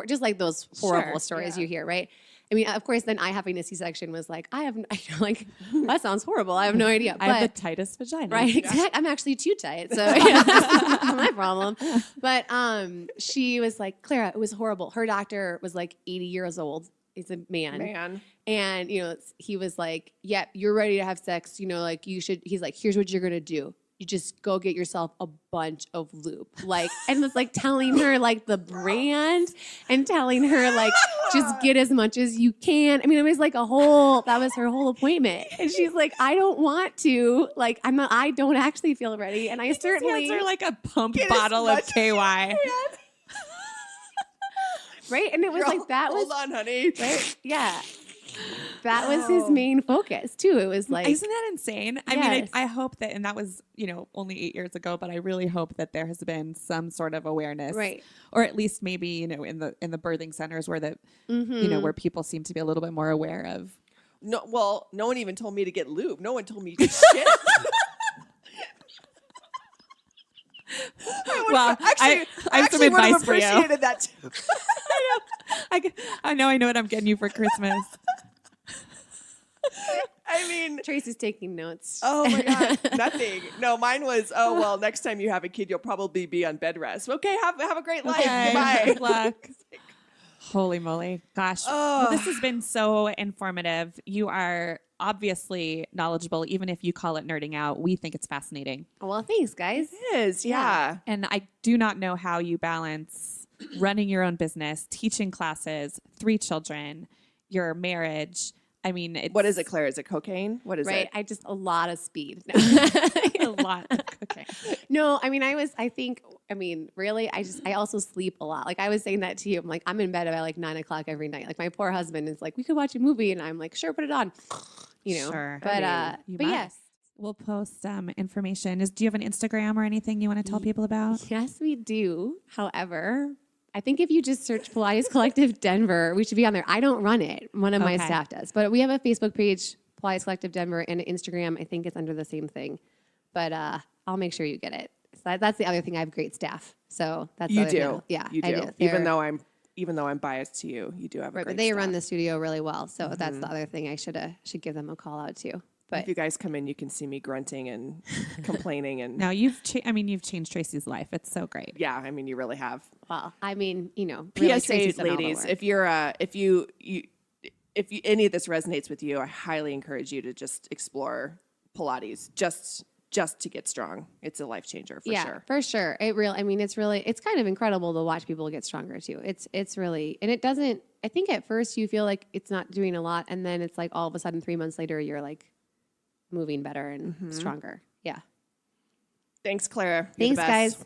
[SPEAKER 4] just like those horrible
[SPEAKER 1] Sure,
[SPEAKER 4] stories
[SPEAKER 2] yeah.
[SPEAKER 4] you hear, right? I mean, of course, then I having a C-section was like, that sounds horrible. I have no idea.
[SPEAKER 1] I have the tightest vagina.
[SPEAKER 4] Right, exactly. I'm actually too tight, so yeah, that's not my problem. But she was like, Clara, it was horrible. Her doctor was like 80 years old. He's a man. And he was like, "Yep, you're ready to have sex. Like you should." He's like, "Here's what you're gonna do. you just go get yourself a bunch of lube. Like, and it's like telling her like the brand and telling her like, just get as much as you can. I mean, it was like that was her whole appointment. And she's like, I don't want to, like, I don't actually feel ready. And I certainly.
[SPEAKER 1] Hands are like a pump bottle of KY.
[SPEAKER 4] Right? And it was like, that was.
[SPEAKER 2] Hold on, honey.
[SPEAKER 4] Right? Yeah. That was his main focus too. It was like,
[SPEAKER 1] isn't that insane? I mean,
[SPEAKER 4] Yes.
[SPEAKER 1] I hope that, and that was, only 8 years ago, but I really hope that there has been some sort of awareness,
[SPEAKER 4] Right.
[SPEAKER 1] Or at least maybe, in the birthing centers where where people seem to be a little bit more aware of.
[SPEAKER 2] No, well, no one even told me to get lube. No one told me shit.
[SPEAKER 1] I have some
[SPEAKER 2] actually would have
[SPEAKER 1] advice for you.
[SPEAKER 2] appreciated that too.
[SPEAKER 1] I know what I'm getting you for Christmas.
[SPEAKER 2] I mean,
[SPEAKER 4] Tracy's taking notes.
[SPEAKER 2] oh my God, nothing. No, mine was, oh, well, next time you have a kid, you'll probably be on bed rest. Okay, have a great life.
[SPEAKER 1] Okay,
[SPEAKER 2] Bye.
[SPEAKER 1] good luck. Holy moly. Gosh. Well, this has been so informative. You are obviously knowledgeable, even if you call it nerding out. We think it's fascinating.
[SPEAKER 4] Well, thanks, guys.
[SPEAKER 2] It is, yeah.
[SPEAKER 1] And I do not know how you balance running your own business, teaching classes, 3 children, your marriage. I mean, it's
[SPEAKER 2] What is it, Claire? Is it cocaine? What is
[SPEAKER 4] Right.
[SPEAKER 2] it?
[SPEAKER 4] I just a lot of speed.
[SPEAKER 1] a lot of cooking.
[SPEAKER 4] No, I mean, really, I also sleep a lot. Like I was saying that to you. I'm like, I'm in bed by like 9 o'clock every night. Like my poor husband is like, we could watch a movie. And I'm like, sure, put it on.
[SPEAKER 1] Sure.
[SPEAKER 4] But,
[SPEAKER 1] You
[SPEAKER 4] but
[SPEAKER 1] must.
[SPEAKER 4] yes.
[SPEAKER 1] We'll post information. Do you have an Instagram or anything you want to tell people about?
[SPEAKER 4] Yes, we do. However, I think if you just search Pilates Collective Denver, we should be on there. I don't run it. One of my
[SPEAKER 1] Okay.
[SPEAKER 4] staff does. But we have a Facebook page, Pilates Collective Denver, and an Instagram. I think it's under the same thing. But I'll make sure you get it. So that's the other thing. I have great staff. So that's the
[SPEAKER 2] You
[SPEAKER 4] other
[SPEAKER 2] do.
[SPEAKER 4] thing. Yeah,
[SPEAKER 2] You
[SPEAKER 4] I
[SPEAKER 2] do.
[SPEAKER 4] do.
[SPEAKER 2] Even
[SPEAKER 4] They're-
[SPEAKER 2] though I'm biased to you, you do have a
[SPEAKER 4] Right,
[SPEAKER 2] great
[SPEAKER 4] but they run
[SPEAKER 2] staff.
[SPEAKER 4] the studio really well. So that's the other thing I should give them a call out to. But
[SPEAKER 2] If you guys come in, you can see me grunting and complaining and
[SPEAKER 1] No, you've changed Tracy's life. It's so great.
[SPEAKER 2] yeah, I mean, you really have.
[SPEAKER 4] well, I mean, really,
[SPEAKER 2] PSA,
[SPEAKER 4] Tracy's done all the
[SPEAKER 2] ladies,
[SPEAKER 4] work.
[SPEAKER 2] if you're if you any of this resonates with you, I highly encourage you to just explore Pilates just to get strong. It's a life changer for sure.
[SPEAKER 4] For sure. It's kind of incredible to watch people get stronger too. It's really, and it doesn't, I think at first you feel like it's not doing a lot. And then it's like all of a sudden 3 months later, you're like moving better and stronger. Yeah.
[SPEAKER 2] Thanks, Clara. You're the
[SPEAKER 4] Thanks,
[SPEAKER 2] best.
[SPEAKER 4] guys.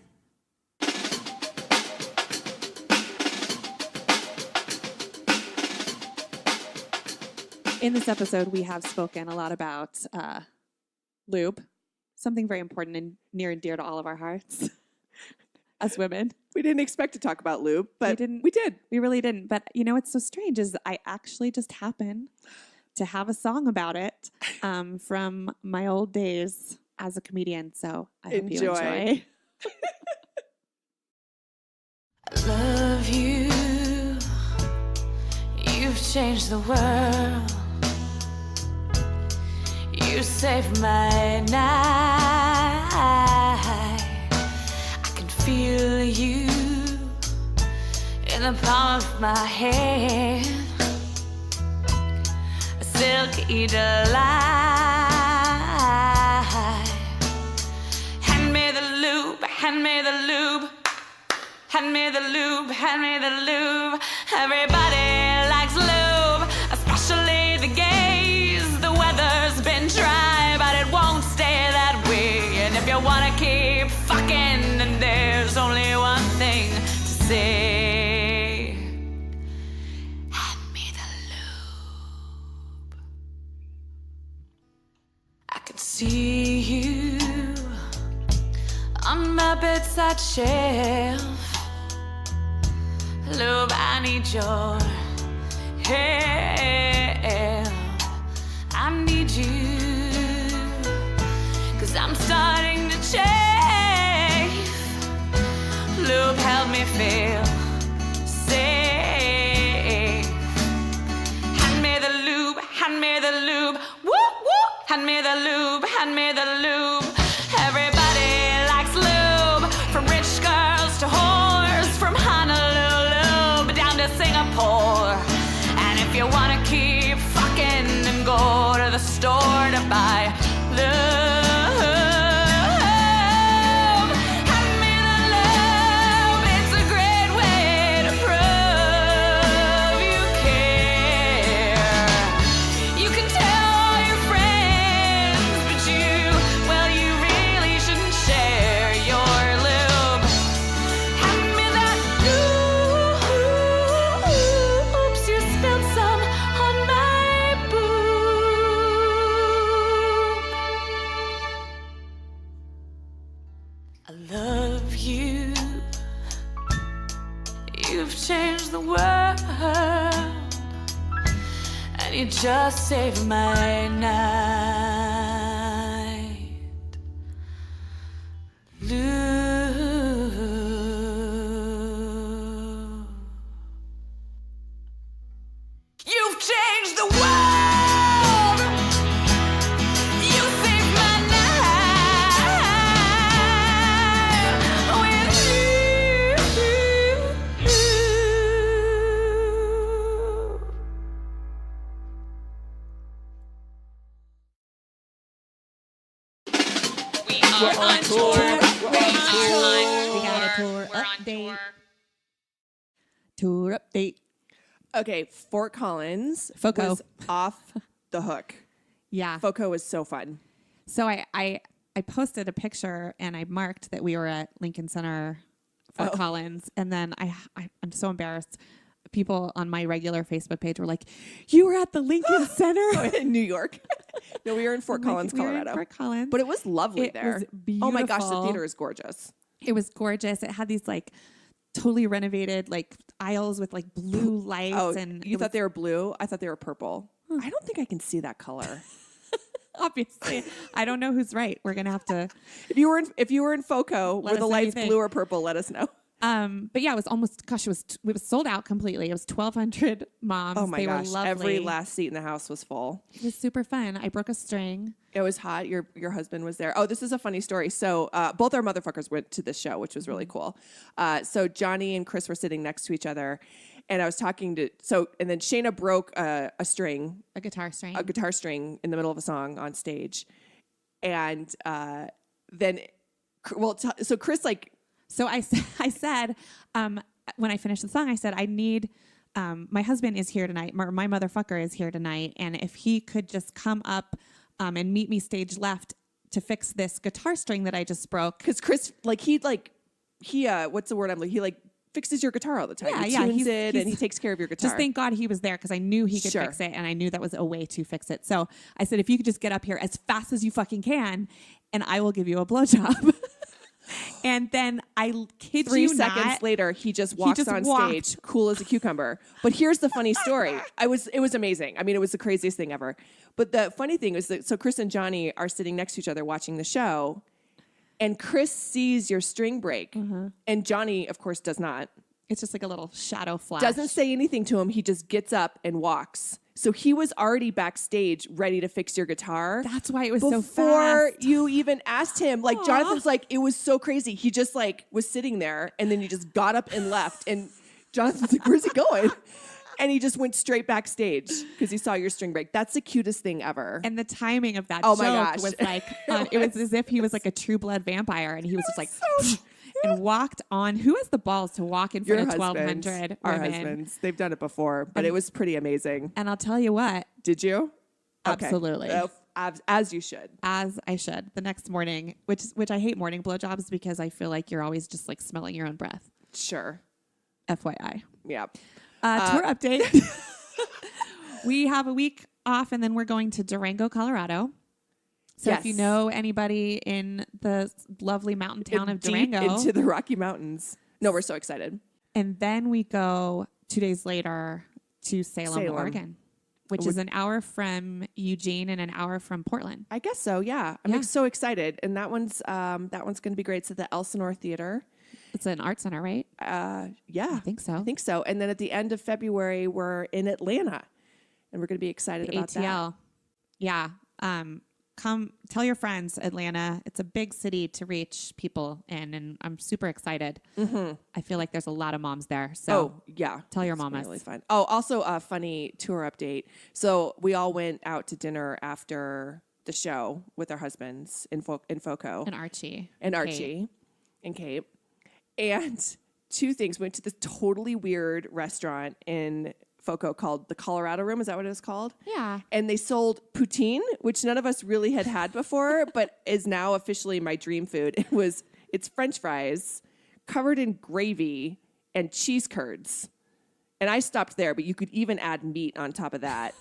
[SPEAKER 1] In this episode, we have spoken a lot about lube, something very important and near and dear to all of our hearts as women.
[SPEAKER 2] We didn't expect to talk about lube, but
[SPEAKER 1] didn't.
[SPEAKER 2] we did.
[SPEAKER 1] We really didn't. But what's so strange is I actually just happen to have a song about it from my old days as a comedian. So I hope you
[SPEAKER 2] Enjoy.
[SPEAKER 1] enjoy.
[SPEAKER 3] I love you. You've changed the world. You saved my night. I can feel you in the palm of my hand. A silky delight. Hand me the lube, hand me the lube. Hand me the lube, hand me the lube. Everybody likes lube, especially the gays. The weather's been dry, but it won't stay that way. And if you wanna keep fucking, then there's only one thing to say. Hand me the lube. I can see you on my bedside shelf. Lube, I need your help. I need you, 'cause I'm starting to chafe. Lube, help me feel safe. Hand me the lube, hand me the lube. Woo, woo. Hand me the lube, hand me the lube. Everybody likes lube, from rich girls to whores, from Honolulu down to Singapore. And if you wanna keep fucking, then go to the store to buy lube. I love you. You've changed the world, and you just saved my night. Lube. You've changed the world. You saved my night with you. We are on tour.
[SPEAKER 1] We got a tour update. Tour update.
[SPEAKER 2] Okay, Fort Collins
[SPEAKER 1] FOCO.
[SPEAKER 2] was off the hook.
[SPEAKER 1] Yeah.
[SPEAKER 2] FOCO was so fun.
[SPEAKER 1] So I posted a picture and I marked that we were at Lincoln Center, Fort Collins, and then I'm so embarrassed. People on my regular Facebook page were like, "You were at the Lincoln Center
[SPEAKER 2] In New York. No, we were in Fort Collins,
[SPEAKER 1] We were in
[SPEAKER 2] Colorado.
[SPEAKER 1] Fort Collins.
[SPEAKER 2] But it was lovely
[SPEAKER 1] It
[SPEAKER 2] there.
[SPEAKER 1] was
[SPEAKER 2] Oh my gosh, the
[SPEAKER 1] beautiful.
[SPEAKER 2] theater is gorgeous.
[SPEAKER 1] It was gorgeous. It had these like totally renovated like aisles with like blue lights.
[SPEAKER 2] Oh,
[SPEAKER 1] and
[SPEAKER 2] you
[SPEAKER 1] it
[SPEAKER 2] thought they were blue? I thought they were purple. I don't think I can see that color.
[SPEAKER 1] obviously I don't know who's right. We're gonna have to.
[SPEAKER 2] If you were in FOCO, were
[SPEAKER 1] us
[SPEAKER 2] the
[SPEAKER 1] know what you
[SPEAKER 2] lights
[SPEAKER 1] think.
[SPEAKER 2] blue or purple? Let us know.
[SPEAKER 1] But yeah, it was almost. Gosh, it was sold out completely. It was 1,200 moms.
[SPEAKER 2] Oh my
[SPEAKER 1] they
[SPEAKER 2] gosh,
[SPEAKER 1] were lovely.
[SPEAKER 2] every last seat in the house was full.
[SPEAKER 1] It was super fun. I broke a string.
[SPEAKER 2] It was hot. Your husband was there. Oh, this is a funny story. So both our motherfuckers went to this show, which was really cool. So Johnny and Chris were sitting next to each other, and I was talking to and then Shayna broke a string,
[SPEAKER 1] A guitar string.
[SPEAKER 2] a guitar string in the middle of a song on stage, and then so Chris like.
[SPEAKER 1] So I said, when I finished the song, I said, I need, my husband is here tonight, my motherfucker is here tonight, and if he could just come up and meet me stage left to fix this guitar string that I just broke.
[SPEAKER 2] Because Chris, he what's the word I'm like? He fixes your guitar all the time. He
[SPEAKER 1] Yeah,
[SPEAKER 2] tunes
[SPEAKER 1] he's-
[SPEAKER 2] it and he takes care of your guitar.
[SPEAKER 1] Just thank God he was there because I knew he could
[SPEAKER 2] Sure.
[SPEAKER 1] fix it, and I knew that was a way to fix it. So I said, if you could just get up here as fast as you fucking can, and I will give you a blowjob. And then I kid
[SPEAKER 2] 3
[SPEAKER 1] you
[SPEAKER 2] seconds
[SPEAKER 1] not,
[SPEAKER 2] later, he just walks
[SPEAKER 1] just
[SPEAKER 2] on
[SPEAKER 1] walked.
[SPEAKER 2] stage, cool as a cucumber. But here's the funny story. It was amazing. I mean, it was the craziest thing ever. But the funny thing is that so Chris and Johnny are sitting next to each other watching the show, and Chris sees your string break, and Johnny, of course, does not.
[SPEAKER 1] It's just like a little shadow flash.
[SPEAKER 2] Doesn't say anything to him. He just gets up and walks. So he was already backstage ready to fix your guitar.
[SPEAKER 1] That's why it was so
[SPEAKER 2] Before
[SPEAKER 1] fast.
[SPEAKER 2] you even asked him, Jonathan's like, it was so crazy. He just was sitting there and then he just got up and left. And Jonathan's like, where's he going? And he just went straight backstage because he saw your string break. That's the cutest thing ever.
[SPEAKER 1] And the timing of that
[SPEAKER 2] Oh
[SPEAKER 1] joke
[SPEAKER 2] my gosh.
[SPEAKER 1] was like, it was as if he was like a true blood vampire, and he was just like, and walked on. Who has the balls to walk in front
[SPEAKER 2] Your
[SPEAKER 1] of
[SPEAKER 2] husbands,
[SPEAKER 1] 1,200
[SPEAKER 2] our
[SPEAKER 1] women?
[SPEAKER 2] husbands, they've done it before, but it was pretty amazing.
[SPEAKER 1] And I'll tell you what,
[SPEAKER 2] Did you? Okay.
[SPEAKER 1] Absolutely.
[SPEAKER 2] As you should.
[SPEAKER 1] as I should, the next morning, which I hate morning blowjobs because I feel like you're always just like smelling your own breath.
[SPEAKER 2] Sure.
[SPEAKER 1] FYI.
[SPEAKER 2] Yeah.
[SPEAKER 1] Tour update. We have a week off, and then we're going to Durango, Colorado. So if you
[SPEAKER 2] Yes.
[SPEAKER 1] know anybody in the lovely mountain town of
[SPEAKER 2] Deep
[SPEAKER 1] Durango,
[SPEAKER 2] into the Rocky Mountains. No, we're so excited.
[SPEAKER 1] and then we go 2 days later to Salem, Oregon, which is an hour from Eugene and an hour from Portland.
[SPEAKER 2] I guess so. Yeah, I'm
[SPEAKER 1] Yeah.
[SPEAKER 2] so excited, and that one's going to be great. It's at the Elsinore Theater.
[SPEAKER 1] It's an art center, right?
[SPEAKER 2] Yeah,
[SPEAKER 1] I think so.
[SPEAKER 2] I think so. And then at the end of February, we're in Atlanta, and we're going to be excited
[SPEAKER 1] The
[SPEAKER 2] about
[SPEAKER 1] ATL. Yeah. Come tell your friends, Atlanta. It's a big city to reach people in, and I'm super excited. Mm-hmm. I feel like there's a lot of moms there.
[SPEAKER 2] that.
[SPEAKER 1] So
[SPEAKER 2] Oh, yeah.
[SPEAKER 1] tell your
[SPEAKER 2] It's
[SPEAKER 1] mamas.
[SPEAKER 2] really fun. Oh, also a funny tour update. So we all went out to dinner after the show with our husbands in FOCO.
[SPEAKER 1] And Archie.
[SPEAKER 2] And
[SPEAKER 1] Kate.
[SPEAKER 2] Archie and Kate. And two things. We went to this totally weird restaurant in FOCO called the Colorado Room. Is that what it was called?
[SPEAKER 1] Yeah.
[SPEAKER 2] And they sold poutine, which none of us really had before, but is now officially my dream food. It's French fries covered in gravy and cheese curds. And I stopped there, but you could even add meat on top of that.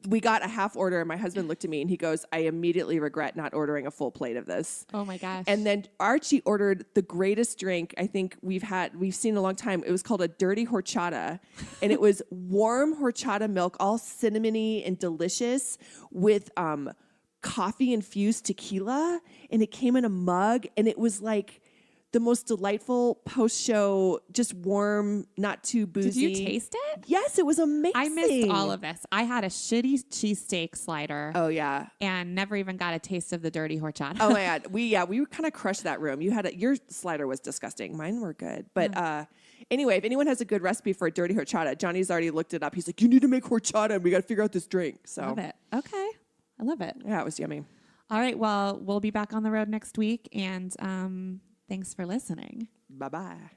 [SPEAKER 2] we got a half order and my husband looked at me and he goes, I immediately regret not ordering a full plate of this.
[SPEAKER 1] Oh my gosh.
[SPEAKER 2] And then Archie ordered the greatest drink I think we've seen in a long time. It was called a dirty horchata. And it was warm horchata milk, all cinnamony and delicious with coffee infused tequila. And it came in a mug and it was like the most delightful post-show, just warm, not too boozy.
[SPEAKER 1] Did you taste it?
[SPEAKER 2] Yes, it was amazing.
[SPEAKER 1] I missed all of this. I had a shitty cheesesteak slider.
[SPEAKER 2] Oh yeah,
[SPEAKER 1] and never even got a taste of the dirty horchata.
[SPEAKER 2] Oh my god, we kind of crushed that room. Your slider was disgusting. Mine were good, but anyway, if anyone has a good recipe for a dirty horchata, Johnny's already looked it up. He's like, you need to make horchata, and we got to figure out this drink. So
[SPEAKER 1] love it. Okay, I love it.
[SPEAKER 2] Yeah, it was yummy.
[SPEAKER 1] All right, well, we'll be back on the road next week, and thanks for listening.
[SPEAKER 2] Bye bye.